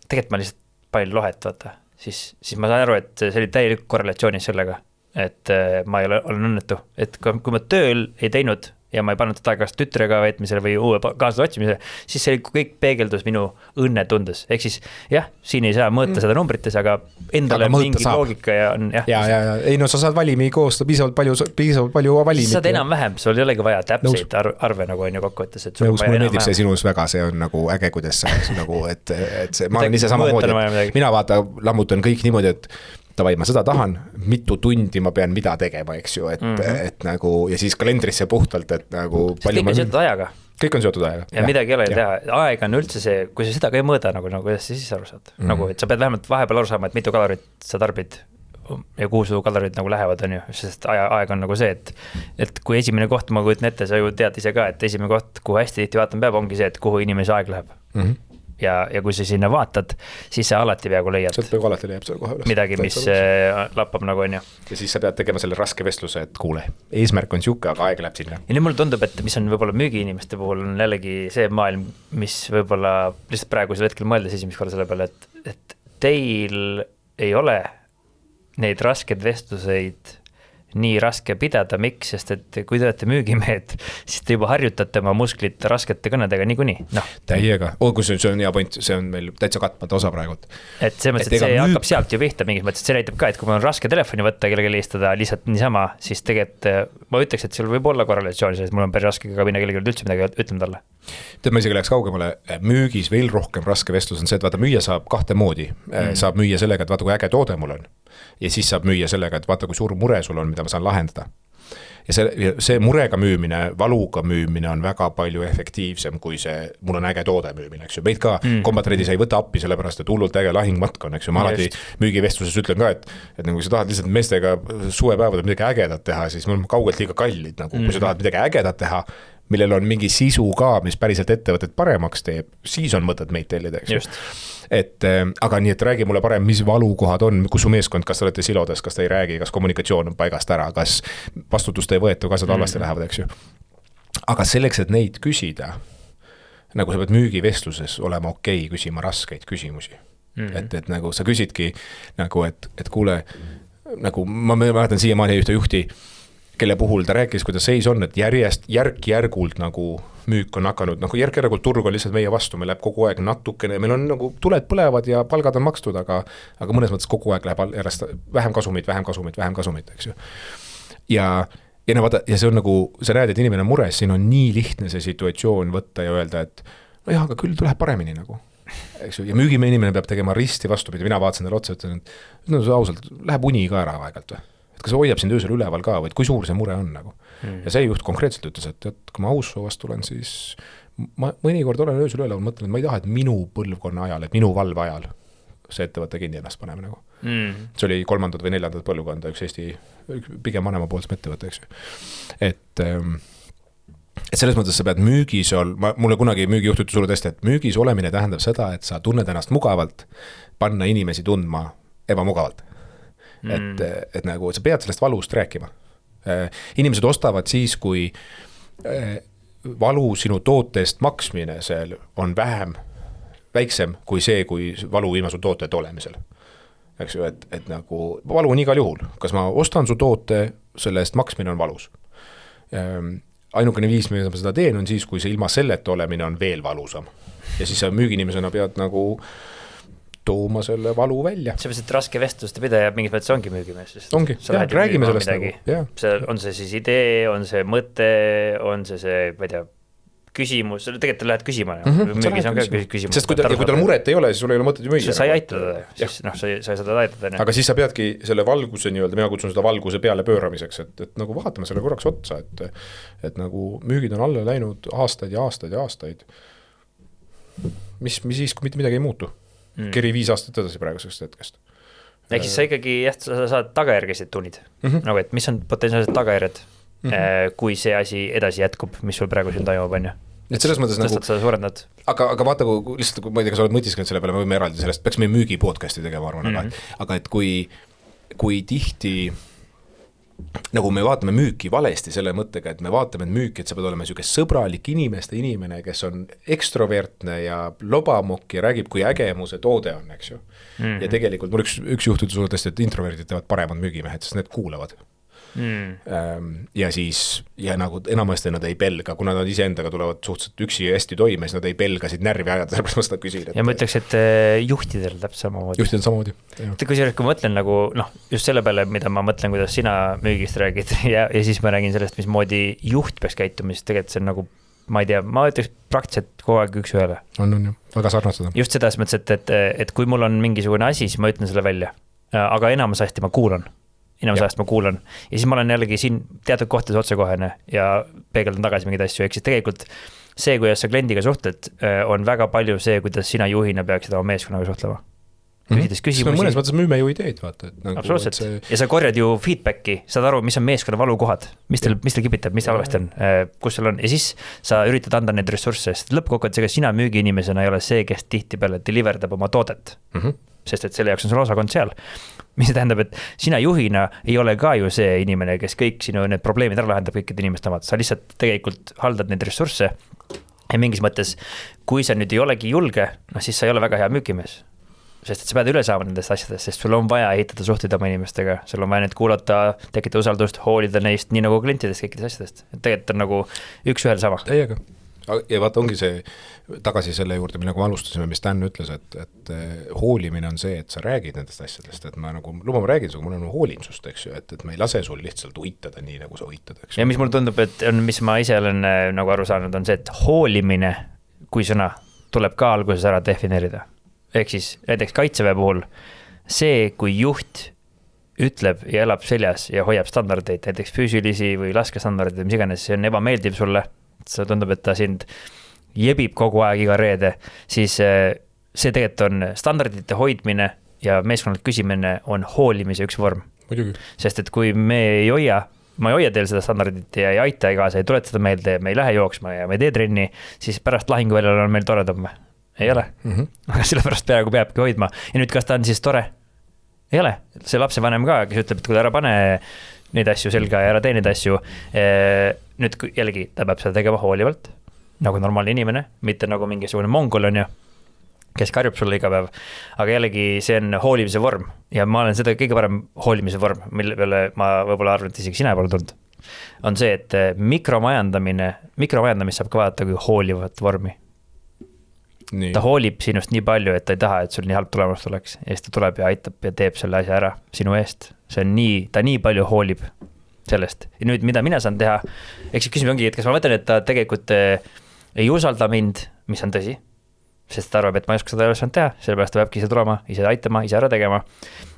tegelikult ma lihtsalt panin lohet, vaata. Siis ma saan aru, et see oli täielik korrelatsioonis sellega, et ma ei olen õnnetu. Et kui ma tööl ei teinud ja ma ei pannud aega tütrega veetmisele või uue kaaslase otsimisele, siis see kõik peegeldus minu õnnetundes. Ehk siis jah, siin ei saa mõõta seda numbrites, aga endale mingi loogika ja on jah. Ja. Ei no sa saad valimi koostada piisavalt palju valimit. Sa saad enam-vähem, sul ei olegi vaja täpseid arve nagu on ju kokkuvõttes. Mulle meeldib see sinus väga, see on nagu äge, kuidas sa nagu, et see, ma olen ise samamoodi, mina vaata lammutan kõik niimoodi, et davai, ma seda tahan, mitu tundi ma pean mida tegema, eks ju, et nagu, ja siis kalendrisse puhtalt, et nagu palju kõik on seotud ajaga. Kõik on seotud ajaga. Ja midagi ei ole teha. Aeg on üldse see, kui sa seda ka ei mõõda, nagu kuidas sa siis aru saad. Nagu, et sa pead vähemalt vahepeal aru saama, et mitu kalorit sa tarbid ja kuhu su kalorid nagu lähevad, on ju. Sest aeg on nagu see, et kui esimene koht, ma kujutan ette, sa ju tead ise ka, et esimene koht, kuhu hästi tihti vaatan peab, ongi see, et kuhu inimese aeg läheb. Ja kui sa sinna vaatad, siis sa alati peaaegu leiad midagi, mis lappab nagu on ju. Ja siis sa pead tegema selle raske vestluse, et kuule, eesmärk on siuke, aga aeg läheb sinna. Ja nüüd mulle tundub, et mis on võib-olla müügiinimeste puhul on jällegi see maailm, mis võib-olla lihtsalt praegusel hetkel mõeldes esimest korda selle peale, et teil ei ole neid rasked vestluseid nii raske pidada, miks, sest et kui te olete müügimehed, siis te juba harjutate oma musklit raskete kõnedega niikuinii, noh. Täiega, kui see on hea point, see on meil täitsa katmata osa praegult. Et see mõttes, et see hakkab sealt ju pihta mingis mõttes, see näitab ka, et kui mul on raske telefoni võtta, kellegi helistada lihtsalt niisama, siis tegelikult ma ütleks, et sul võib olla korrelatsioon, sest mul on päris raske ka minna kellegi üldse midagi ütlema talle. Tead, ma isegi läheks kaugemale, müügis veel rohkem raske vestlus on see, et vaata müüa saab kahte moodi, saab müüa sellega, et vaata kui äge toode mul on. Ja siis saab müüa sellega, et vaata kui suur mure sul on, mida ma saan lahendada. Ja see murega müümine, valuga müümine on väga palju efektiivsem kui see, mul on äge toode müümine, eks ju. Meid ka Combat-Readis ei võta appi sellepärast, et hullult äge lahingmatk on, eks ju. Ma alati müügivestluses ütlen ka, et nagu kui sa tahad lihtsalt meestega suvepäevadel midagi ägedat teha, siis mul on kaugelt liiga kallid, nagu kui sa tahad midagi ägedat teha, millel on mingi sisu ka, mis päriselt ettevõtet paremaks teeb, siis on mõtet meid tellida, eks ju. Aga nii, et räägi mulle parem, mis valukohad on, kus su meeskond, kas te olete silodes, kas te ei räägi, kas kommunikatsioon on paigast ära, kas vastutust ei võeta, kas nad halvasti lähevad, eks ju. Aga selleks, et neid küsida, nagu sa pead müügivestluses olema okei küsima raskeid küsimusi. Et nagu sa küsidki, nagu, et kuule, nagu ma mäletan siiamaani ühte juhti, kelle puhul ta rääkis, kuidas seis on, et järk-järgult nagu müük on hakanud, nagu järk-järgult turg on lihtsalt meie vastu, meil läheb kogu aeg natukene, meil on nagu tuled põlevad ja palgad on makstud, aga mõnes mõttes kogu aeg läheb järjest vähem kasumit, eks ju. Ja see on nagu, sa näed, et inimene on mures, siin on nii lihtne see situatsioon võtta ja öelda, et no jah, aga küll tuleb paremini nagu. Eks ju, ja müügime inimene peab tegema risti vastupidi, mina vaatasin talle otsa, ütlen, et no ausalt, läheb uni ka ära aegalt või. Et kas hoiab sind öösel üleval ka, või kui suur see mure on nagu. Ja see juht konkreetselt ütles, et kui ma aussuvast tulen, siis ma mõnikord olen öösel üleval, mõtlen, et ma ei taha, et minu põlvkonna ajal, et minu valve ajal see ettevõtte kinni ennast paneme nagu. See oli 3. või 4. põlvkonda, üks Eesti pigem vanema poolsem ettevõte, eks ju. Et selles mõttes sa pead müügis mulle kunagi müügijuht ütles sulle tõesti, et müügis olemine tähendab seda, et sa tunned ennast mugavalt, panna inimesi tundma ebamugavalt. Et nagu sa pead sellest valust rääkima. Inimesed ostavad siis, kui valu sinu tootest maksmine seal on väiksem kui see, kui valu ilma su tootete olemisel. Eks ju, et nagu valu on igal juhul. Kas ma ostan su toote, selle eest maksmine on valus. Ainukene viis, mida ma seda teen, on siis, kui see ilma selleta olemine on veel valusam. Ja siis sa müüginimesena pead nagu tooma selle valu välja. See et raske vestluste pidaja mingis mõttes ongi müügimees. Ongi, räägime sellest nagu. On see siis idee, on see mõte, on see, ma ei tea, küsimus, tegelikult lähed küsima. Müügis on ka küsimus. Sest kui tal muret ei ole, siis sul ei ole mõtet ju müüa. Sa ei aitada, siis sa ei seda aitada. Aga siis sa peadki selle valguse nii-öelda, mina kutsun seda valguse peale pööramiseks, et nagu vaatame selle korraks otsa, et nagu müügid on alla läinud aastaid ja aastaid ja aastaid. Mis siis, kui mitte midagi ei muutu? Keri 5 aastat edasi praegusest hetkest. Ehk siis sa ikkagi sa saad tagajärgesid tunnid. Nagu, et mis on potentsiaalsed tagajärjed, kui see asi edasi jätkub, mis sul praegu siin toimub, on ju. Et selles mõttes nagu... Tõstad seda suurendad. Aga vaata, lihtsalt, ma ei tea, kas oled mõtiskanud selle peale, me võime eraldi sellest, peaks meie müügi podcasti tegema, arvan, aga et kui tihti nagu me vaatame müüki valesti selle mõttega, et me vaatame, et müüki, et sa pead olema selline sõbralik inimene, kes on ekstrovertne ja lobamokk ja räägib, kui äge mu see toode on, eks ju. Ja tegelikult mul üks juht ütles tõesti, et introverdid teevad paremad müügimehed, sest need kuulavad. Ja siis, ja nagu enamasti nad ei pelga, kuna nad iseendaga tulevad suhteliselt üksi ja hästi toime, siis nad ei pelgasid närvi ajada, sellepärast ma seda küsin. Ja ma ütleks, et juhtidel täpselt samamoodi. Juhtidel samamoodi. Kui mõtlen nagu, just selle peale, mida ma mõtlen, kuidas sina müügist räägid ja siis ma räägin sellest, mismoodi juht peaks käituma, siis tegelikult see on nagu, ma ei tea, ma ütleks praktiliselt kogu aeg üks ühele. On ju, väga sarnastada. Just seda mõttes, et kui mul on mingisugune asi, siis ma ütlen selle välja, aga enamus hästi ma kuulan ja siis ma olen jällegi siin teatud kohtades otsekohene ja peegeldan tagasi mingeid asju, ehk siis tegelikult see, kuidas sa kliendiga suhtled, on väga palju see, kuidas sina juhina peaksid oma meeskonnaga suhtlema. Küsides küsimusi. Mõnes mõttes müüme ju ideed, vaata. Nagu, absoluutselt. Ja sa korjad ju feedbacki, saad aru, mis on meeskonna valukohad, mis teil kipitab, mis halvasti on, kus seal on. Ja siis sa üritad anda neid ressursse, sest lõppkokkuvõttes, ega sina müügiinimesena ei ole see, kes tihti peale deliverdab oma toodet. Sest et selle jaoks on sul osakond seal. Mis tähendab, et sina juhina ei ole ka ju see inimene, kes kõik sinu need probleemid ära lahendab kõikide inimeste omad. Sa lihtsalt tegelikult haldad neid ressursse ja mingis mõttes, kui sa nüüd ei olegi julge, siis sa ei ole väga hea müügimees. sest et sa pead üle saama nendest asjadest, sest sul on vaja ehitada suhteid oma inimestega, sul on vaja neid kuulata, tekitada usaldust, hoolida neist, nii nagu klientidest, kõikidest asjadest. Et tegelikult on nagu üks-ühel sama. Täiega. Ja vaata, ongi see tagasi selle juurde, nagu me alustasime, mis Dan ütles, et hoolimine on see, et sa räägid nendest asjadest, et ma nagu, luba ma räägin suga, mul on hoolinsust, eks ju, et ma ei lase sul lihtsalt uitada nii, nagu sa uitad, eks ju. Ja mis mulle tundub, et on, mis ma ise olen nagu aru saanud, on see, et hoolimine kui sõna tuleb ka alguses ära defineerida. Ehk siis näiteks kaitseväe puhul see, kui juht ütleb ja elab seljas ja hoiab standardeid, näiteks füüsilisi või laskestandardeid, mis iganes, see on ebameeldiv sulle, see tundub, et ta sind jebib kogu aeg iga reede, siis see tegelikult on standardite hoidmine ja meeskonnalt küsimine on hoolimise üks vorm. Muidugi. Sest et kui me ei hoia, ma ei hoia teil seda standardit ja ei aita ega sa ei tuleta seda meelde, me ei lähe jooksma ja me ei tee trenni, siis pärast lahinguväljal on meil toredam. Ei ole. Aga sellepärast peaaegu peabki hoidma. Ja nüüd, kas ta on siis tore? Ei ole. See lapsevanem ka, kes ütleb, et kui ta ära pane neid asju selga ja ära tee neid asju, nüüd jällegi ta peab seda tegema hoolivalt, nagu normaalne inimene, mitte nagu mingisugune mongol on ju, kes karjub sulle iga päev, aga jällegi see on hoolimise vorm ja ma olen seda kõige parem hoolimise vorm, mille peale ma võib-olla arvan, et isegi sina pole tulnud, on see, et mikromajandamist saab ka vaadata kui hoolivat vormi. Nii. Ta hoolib sinust nii palju, et ta ei taha, et sul nii halb tulemus tuleks ja siis ta tuleb ja aitab ja teeb selle asja ära sinu eest. See on nii, ta nii palju hoolib sellest. Ja nüüd, mida mina saan teha, eks küsimus ongi, et kas ma mõtlen, et ta tegelikult ei usalda mind, mis on tõsi, sest ta arvab, et ma ei oska seda ülesannet teha, sellepärast ta peabki ise tulema, ise aitama, ise ära tegema.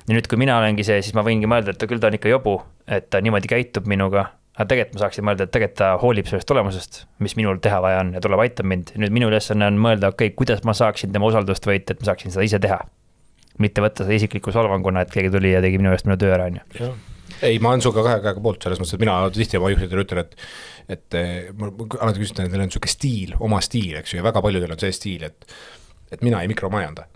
Ja nüüd, kui mina olengi see, siis ma võingi mõelda, et küll ta on ikka jobu, et ta niimoodi käitub minuga, aga tegelikult ma saaksin mõelda, et tegelikult ta hoolib sellest tulemusest, mis minul teha vaja on ja tuleb aitab mind. Nüüd minu ülesanne on mõelda, okei, kuidas ma saaksin tema usaldust võita, et ma saaksin seda ise teha. Mitte võtta seda isikliku solvanguna, et keegi tuli ja tegi minu eest minu töö ära. Ei, ma olen suga kahe käega poolt selles mõttes, et mina tihti oma juhtidele ütlen, et ma alati küsin, et neil on niisugune stiil, oma stiil, eks ju, ja väga paljudel on see stiil, et mina ei mikromajanda.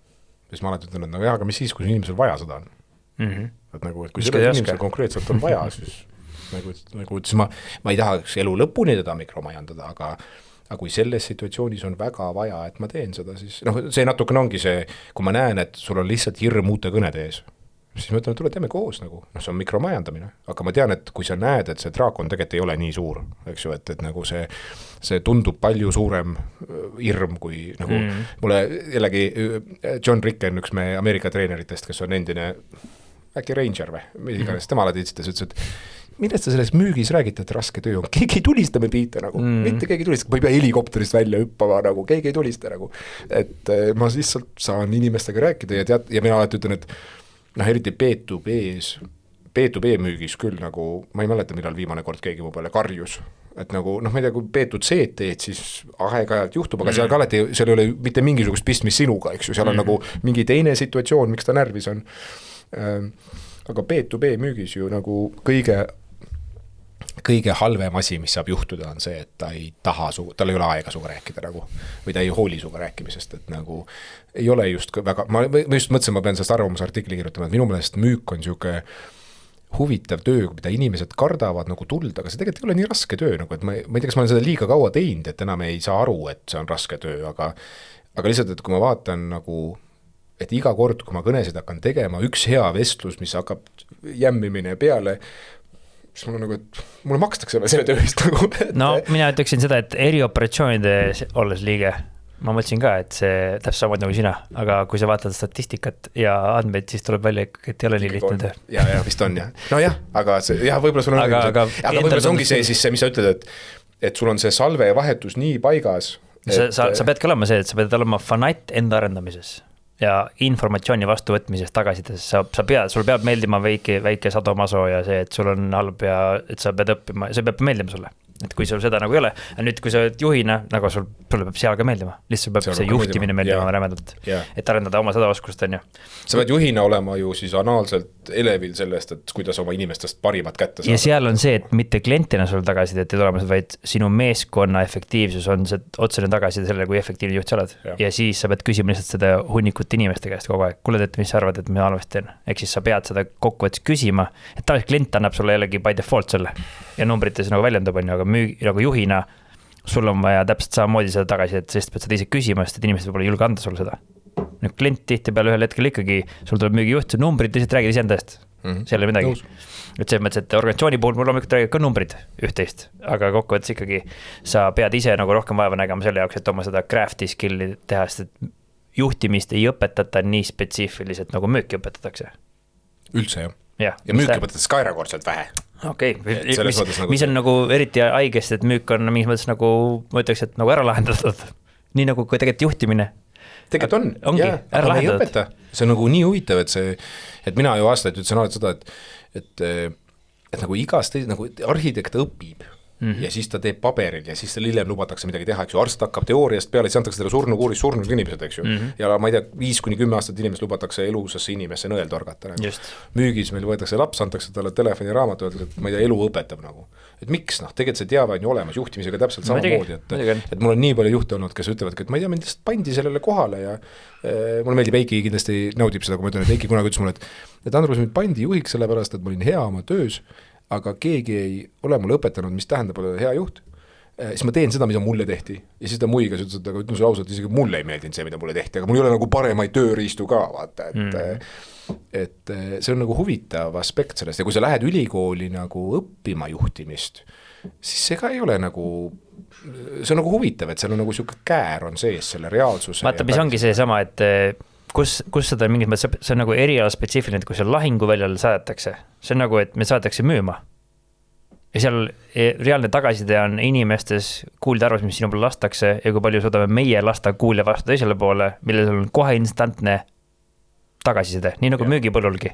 Siis ma alati ütlen, et aga mis siis, kui inimesel vaja seda on? Et nagu, et kui seda inimesel konkreetselt on vaja, siis nagu ma ei tahaks elu lõpuni teda mikromajandada, aga kui selles situatsioonis on väga vaja, et ma teen seda, siis see natukene ongi see, kui ma näen, et sul on lihtsalt hirm uute kõnede ees, siis ma ütlen, et tule teeme koos nagu, see on mikromajandamine, aga ma tean, et kui sa näed, et see draakon tegelikult ei ole nii suur, eks ju, et nagu see tundub palju suurem hirm kui nagu mulle jällegi John Ricken, üks meie Ameerika treeneritest, kes on endine äkki Ranger või, iganes, tema alati ütles, et millest sa selles müügis räägid, et raske töö on, keegi ei tulista me piita nagu, mitte keegi tulista, ma ei pea helikopterist välja hüppama nagu, keegi ei tulista nagu, et ma lihtsalt saan inimestega rääkida ja mina alati ütlen, et eriti B2B müügis küll nagu, ma ei mäleta, millal viimane kord keegi mu peale karjus, et nagu, ma ei tea, kui B2C teed, siis aeg-ajalt juhtub, aga seal ka alati, seal ei ole mitte mingisugust pistmist sinuga, eks ju, seal on nagu mingi teine situatsioon, miks ta närvis on, aga B2B müügis ju nagu kõige halvem asi, mis saab juhtuda, on see, et ta ei taha tal ei ole aega suga rääkida nagu, või ta ei hooli suga rääkimisest, et nagu ei ole just väga, ma just mõtlesin, ma pean sellest arvamusartikli kirjutama, et minu meelest müük on niisugune huvitav töö, mida inimesed kardavad nagu tulda, aga see tegelikult ei ole nii raske töö, nagu, et ma ei tea, kas ma olen seda liiga kaua teinud, et enam ei saa aru, et see on raske töö, aga lihtsalt, et kui ma vaatan nagu, et iga kord, kui ma kõnesid hakkan tegema, üks hea vestlus, mis hakkab jämmimine peale, siis mul on nagu, et mulle makstakse selle tööst nagu. No mina ütleksin seda, et erioperatsioonide olles liige, ma mõtlesin ka, et see täpselt samad nagu sina, aga kui sa vaatad statistikat ja andmeid, siis tuleb välja, et ei ole nii lihtne töö. Ja, vist on jah. No jah, aga võib-olla sul on aga võib-olla see ongi see, siis see, mis sa ütled, et sul on see salve ja vahetus nii paigas. Sa peadki olema see, et sa pead olema fanatt enda arendamises ja informatsiooni vastuvõtmises tagasides, sul peab meeldima väike sadomaso ja see, et sul on halb ja et sa pead õppima, see peab meeldima sulle. Et kui sul seda nagu ei ole, aga nüüd kui sa oled juhina, nagu sulle peab seal ka meeldima, lihtsalt peab see juhtimine meeldima rämedalt, et arendada oma seda oskust on ju. Sa pead juhina olema ju siis anaalselt elevil sellest, et kuidas oma inimestest parimat kätte saada. Ja seal on see, et mitte klientina sul tagasida, et ei tulemas, vaid sinu meeskonna efektiivsus on see otsene tagasida sellele, kui efektiivne juht sa oled. Ja siis sa pead küsima lihtsalt seda hunnikut inimeste käest kogu aeg. Kuule, et mis sa arvad, et ma halvasti teen? Ehk siis sa pead seda kokkuvõttes küsima, et tavaliselt klient annab sulle jällegi by default selle ja numbrites nagu väljendub on ju, aga nagu juhina sul on vaja täpselt samamoodi seda tagasi, et sest pead seda ise küsima, sest et inimesed võib-olla julge anda sulle seda. Nüüd klient tihti peale ühel hetkel ikkagi, sul tuleb müügijuht, numbrid lihtsalt räägid iseendast, seal ei midagi. Et selles mõttes, et organisatsiooni puhul mul loomulikult räägib ka numbrid üht-teist, aga kokkuvõttes ikkagi sa pead ise nagu rohkem vaeva nägema selle jaoks, et oma seda crafty skill'i teha, sest et juhtimist ei õpetata nii spetsiifiliselt nagu müüki õpetatakse. Üldse jah. Ja müüki õpetatakse ka erakordselt vähe. Okei, mis on nagu eriti haigest, et müük on mingis mõttes nagu, ma ütleks, et nagu ära lahendatud. Nii nagu tegelikult juhtimine. Tegelikult on, aga me ei õpeta. See on nagu nii huvitav, et mina ju aastaid ütlesin alati seda, et nagu igast nagu arhitekt õpib ja siis ta teeb paberil ja siis tal hiljem lubatakse midagi teha, eks ju, arst hakkab teooriast peale, siis antakse talle surnukuuris surnud inimesed, eks ju, ja ma ei tea, 5-10 aastat inimest lubatakse elusasse inimesse nõel torgata. Müügis meil võetakse laps, antakse talle telefoniraamatu, et ma ei tea, elu õpetab nagu. Et miks, tegelikult see teave on ju olemas juhtimisega täpselt samamoodi, et mul on nii palju juhte olnud, kes ütlevadki, et ma ei tea, mind lihtsalt pandi sellele kohale ja mulle meeldib, Eiki kindlasti naudib seda, kui ma ütlen, et Eiki kunagi ütles mulle, et Andrus mind pandi juhiks selle pärast, et ma olin hea oma töös, aga keegi ei ole mulle õpetanud, mis tähendab olla hea juht, siis ma teen seda, mida mulle tehti. Ja siis ta muigas ütles, et aga ütlen sulle ausalt, isegi mulle ei meeldinud see, mida mulle tehti, aga mul ei ole nagu paremaid tööriistu ka, vaata, et see on nagu huvitav aspekt sellest ja kui sa lähed ülikooli nagu õppima juhtimist, siis see ka ei ole nagu, see on nagu huvitav, et seal on nagu siuke käär on sees selle reaalsuse. Vaata, mis ongi see sama, et kus seda mingis mõttes, see on nagu eriala spetsiifiline, et kui seal lahinguväljal saadetakse, see on nagu, et me saadetakse müüma. Ja seal reaalne tagasiside on inimestes kuulda arvas, mis sinu poole lastakse ja kui palju suudame meie lasta kuulja vastu teisele poole, millel on kohe instantne tagasiside, nii nagu müügipõllulgi.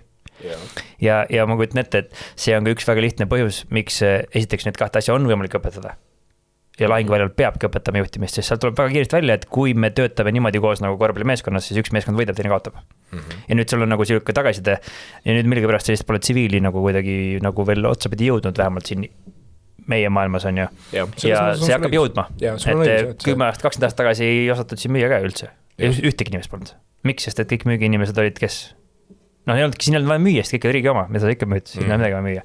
Ja ma kujutan ette, et see on ka üks väga lihtne põhjus, miks esiteks need kahte asja on võimalik õpetada. Ja lahinguväljal peabki õpetama juhtimist, sest seal tuleb väga kiiresti välja, et kui me töötame niimoodi koos nagu korvpallimeeskonnas, siis üks meeskond võidab, teine kaotab. Ja nüüd sul on nagu selline tagaside ja nüüd millegipärast sellist pole tsiviili nagu kuidagi nagu veel otsapidi jõudnud, vähemalt siin meie maailmas on ju. Ja see hakkab jõudma, et 10-20 aastat tagasi ei osatud siin müüa ka üldse. Ühtegi inimest polnud. Miks? Sest et kõik müügiinimesed olid, kes ei olnudki, siin ei olnud vaja müüa, sest kõik oli riigi oma, mida sa ikka müüd, siin ei midagi vaja müüa.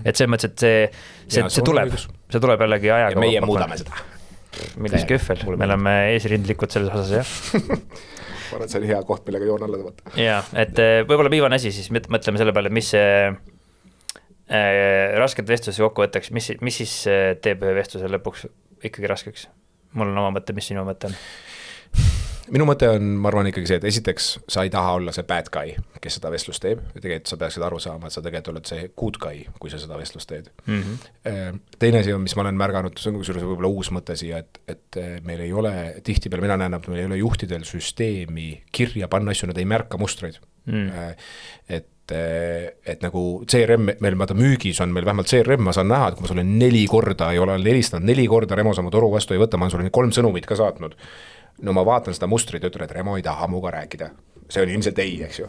Et see mõttes, et see tuleb jällegi ajaga. Ja meie muudame seda. Milles kühvel, me oleme eesrindlikud selles osas, jah. Ma arvan, see on hea koht, millega joon alla tõmmata. Ja, et võib-olla viimane asi, siis mõtleme selle peale, mis see rasket vestluse kokkuvõtteks, mis siis teeb ühe vestluse lõpuks ikkagi raskeks? Mul on oma mõte, mis sinu mõte on? Minu mõte on, ma arvan ikkagi see, et esiteks sa ei taha olla see bad guy, kes seda vestlust teeb ja tegelikult sa peaksid aru saama, et sa tegelikult oled see good guy, kui sa seda vestlust teed. Teine asi on, mis ma olen märganud, see on võib-olla uus mõte siia, et meil ei ole, tihtipeale mina näen, et meil ei ole juhtidel süsteemi kirja panna asju, nad ei märka mustreid. Et nagu CRM, meil vaata müügis on meil vähemalt CRM, ma saan näha, et kui ma sulle 4 korda ei ole helistanud, 4 korda Remo sama toru vastu ei võta, ma olen sulle 3 sõnumit ka saatnud. No ma vaatan seda mustrit ja ütlen, et Remo ei taha muga rääkida. See on ilmselt ei, eks ju.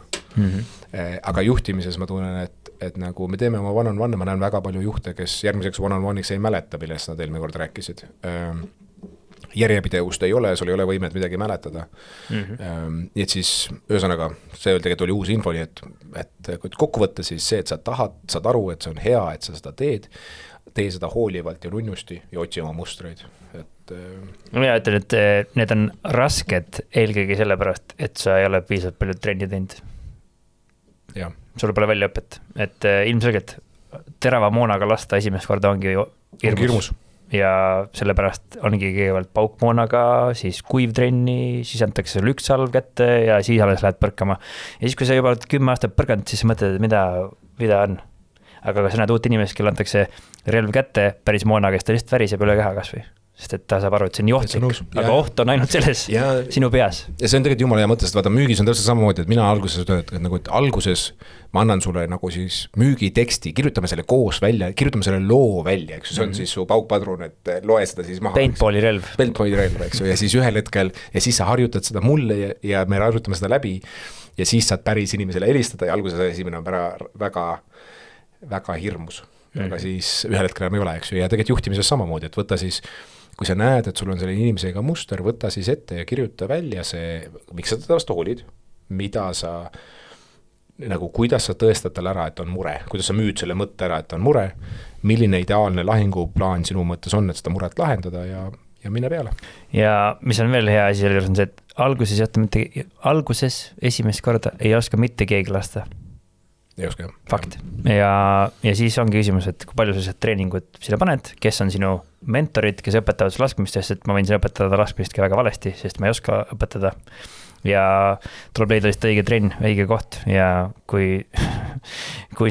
Aga juhtimises ma tunnen, et nagu me teeme oma one-on-one, ma näen väga palju juhte, kes järgmiseks one-on-one'iks ei mäleta, millest nad eelmine kord rääkisid. Järjepidevust ei ole, sul ei ole võimet midagi mäletada. Nii et siis, ühesõnaga, see tegelikult oli uus info, nii et kokku võtta siis see, et sa tahad, saad aru, et see on hea, et sa seda teed, tee seda hoolivalt ja nunnusti ja otsi oma mustreid. Mina ütlen, et need on rasked eelkõige sellepärast, et sa ei ole piisavalt palju trenni teinud. Sul pole väljaõpet, et ilmselgelt terava moonaga lasta esimest korda ongi hirmus. Ja sellepärast ongi kõigepealt paukmoonaga, siis kuivtrenni, siis antakse sulle 1 salv kätte ja siis alles lähed põrkama. Ja siis, kui sa juba oled 10 aastat põrkanud, siis mõtled, mida on. Aga kui sa näed uut inimest, kel antakse relv kätte päris moonaga, kes ta lihtsalt väriseb üle keha kas või. Sest et ta saab aru, et see on johtlik, aga oht on ainult selles sinu peas. Ja see on tegelikult jumala hea mõte, sest vaata müügis on täpselt samamoodi, et mina alguses ütlen, et alguses ma annan sulle nagu siis müügiteksti, kirjutame selle koos välja, kirjutame selle loo välja, eks see on siis su paukpadrun, et loe seda siis maha. Paintballi relv, eks ju, ja siis ühel hetkel, ja siis sa harjutad seda mulle ja me harjutame seda läbi ja siis saad päris inimesele helistada ja alguses esimene on väga, väga hirmus, aga siis ühel hetkel ei ole, eks ju, ja tegelikult juhtimises samamoodi, et võtta siis kui sa näed, et sul on selle inimesega muster, võta siis ette ja kirjuta välja see, miks sa teda vastu hoolid, mida sa, nagu kuidas sa tõestad talle ära, et on mure, kuidas sa müüd selle mõtte ära, et on mure, milline ideaalne lahinguplaan sinu mõttes on, et seda muret lahendada ja ja mine peale. Ja mis on veel hea asi selle juures on see, et alguses esimest korda ei oska mitte keegi lasta. Ei oska, jah. Fakt. Ja siis ongi küsimus, et kui palju sa sealt treeningut sinna paned, kes on sinu mentorid, kes õpetavad laskmist, sest et ma võin siin õpetada laskmist ka väga valesti, sest ma ei oska õpetada. Ja tuleb leida lihtsalt õige trenn, õige koht ja kui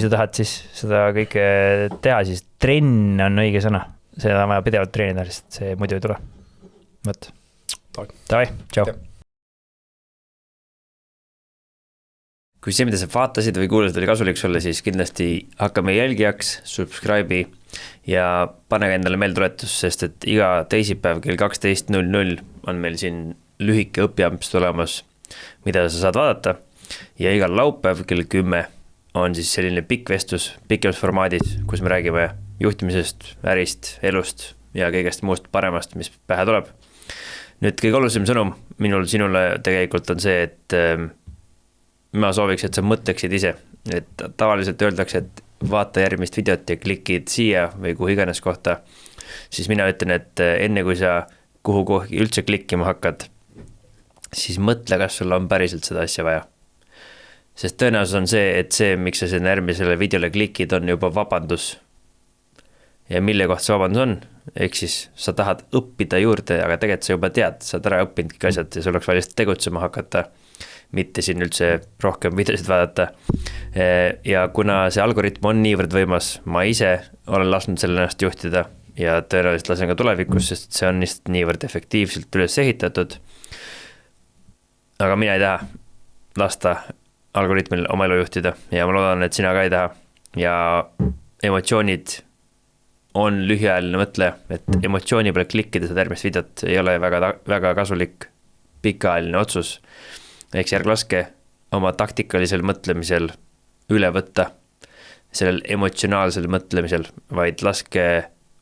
sa tahad siis seda kõike teha, siis trenn on õige sõna. Seda on vaja pidevalt treenida, sest see muidu ei tule. Võt. Davai, tšau. Kui see, mida sa vaatasid või kuulasid, oli kasulik sulle, siis kindlasti hakka meie jälgijaks, subscribe'i ja pane endale meeltuletus, sest et iga teisipäev kell 12.00 on meil siin lühike õpiamps tulemas, mida sa saad vaadata. Ja igal laupäev kell 10 on siis selline pikk vestlus, pikemas formaadis, kus me räägime juhtimisest, ärist, elust ja kõigest muust paremast, mis pähe tuleb. Nüüd kõige olulisem sõnum minul sinule tegelikult on see, et ma sooviks, et sa mõtleksid ise, et tavaliselt öeldakse, et vaata järgmist videot ja klikid siia või kuhu iganes kohta, siis mina ütlen, et enne kui sa kuhu üldse klikkima hakkad, siis mõtle, kas sul on päriselt seda asja vaja. Sest tõenäosus on see, et see, miks sa sinna järgmisele videole klikid, on juba vabandus. Ja mille koht see vabandus on, ehk siis sa tahad õppida juurde, aga tegelikult sa juba tead, sa oled ära õppinud kõik asjad ja sul oleks vaja tegutsema hakata, mitte siin üldse rohkem videosid vaadata. Ja kuna see algoritm on niivõrd võimas, ma ise olen lasknud selle ennast juhtida ja tõenäoliselt lasen ka tulevikus, sest see on lihtsalt niivõrd efektiivselt üles ehitatud. Aga mina ei taha lasta algoritmil oma elu juhtida ja ma loodan, et sina ka ei taha. Ja emotsioonid on lühiajaline mõtle, et emotsiooni peale klikkida seda järgmist videot ei ole väga kasulik pikaajaline otsus. Ehk järg laske oma taktikalisel mõtlemisel üle võtta, sellel emotsionaalsel mõtlemisel, vaid laske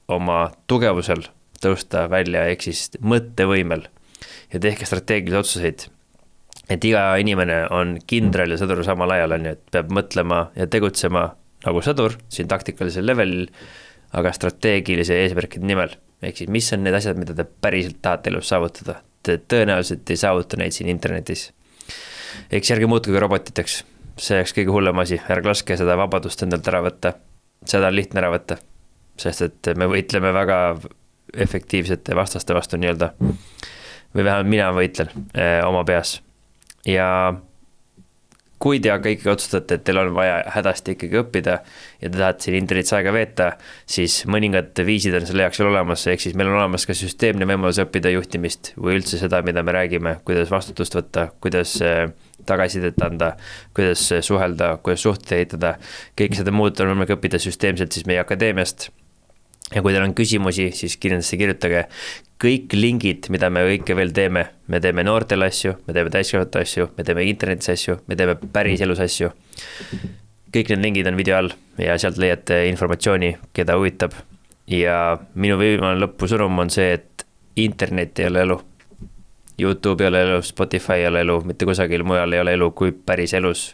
oma tugevusel tõusta välja, ehk siis mõttevõimel ja tehke strateegilisi otsuseid. Et iga inimene on kindral ja sõdur samal ajal, et peab mõtlema ja tegutsema nagu sõdur siin taktikalisel levelil, aga strateegilise eesmärkide nimel. Ehk siis mis on need asjad, mida te päriselt tahate elus saavutada? Te tõenäoliselt ei saavuta neid siin internetis. Eks järgi muutuge robotiteks, see oleks kõige hullem asi, ärge laske seda vabadust endalt ära võtta, seda on lihtne ära võtta, sest et me võitleme väga efektiivsete vastaste vastu nii-öelda, või vähemalt mina võitlen oma peas. Ja kui te aga ikkagi otsustate, et teil on vaja hädasti ikkagi õppida ja te tahate siin internetis aega veeta, siis mõningad viisid on selle jaoks veel olemas, ehk siis meil on olemas ka süsteemne võimalus õppida juhtimist või üldse seda, mida me räägime, kuidas vastutust võtta, kuidas tagasisidet anda, kuidas suhelda, kuidas suhteid ehitada, kõik seda muud on võimalik õppida süsteemselt siis meie akadeemiast. Ja kui teil on küsimusi, siis kindlasti kirjutage kõik lingid, mida me kõike veel teeme. Me teeme noortele asju, me teeme täiskasvanute asju, me teeme internetis asju, me teeme päris elus asju. Kõik need lingid on video all ja sealt leiate informatsiooni, keda huvitab. Ja minu viimane lõpusõnum on see, et internet ei ole elu. YouTube ei ole elu, Spotify ei ole elu, mitte kusagil mujal ei ole elu kui päris elus.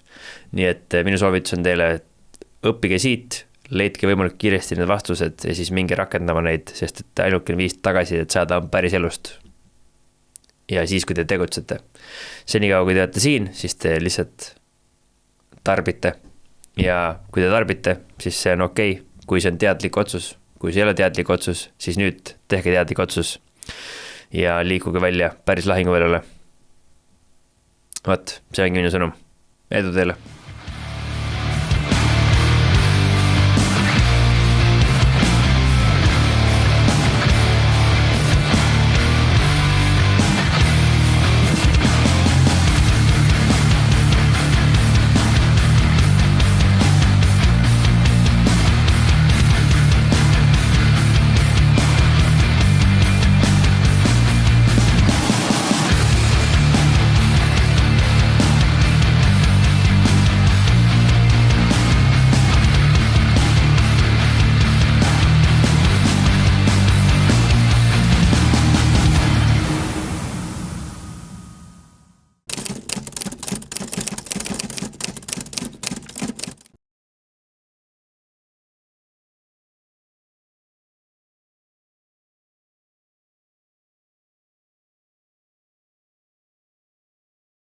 Nii et minu soovitus on teile, et õppige siit, leidke võimalik kiiresti need vastused ja siis minge rakendama neid, sest et ainukene viis tagasi, et saada on päris elust. Ja siis, kui te tegutsete. Senikaua, kui te olete siin, siis te lihtsalt tarbite. Ja kui te tarbite, siis see on okei. Kui see on teadlik otsus, kui see ei ole teadlik otsus, siis nüüd tehke teadlik otsus ja liikuge välja päris lahinguväljale. Vaat, see ongi minu sõnum. Edu teile!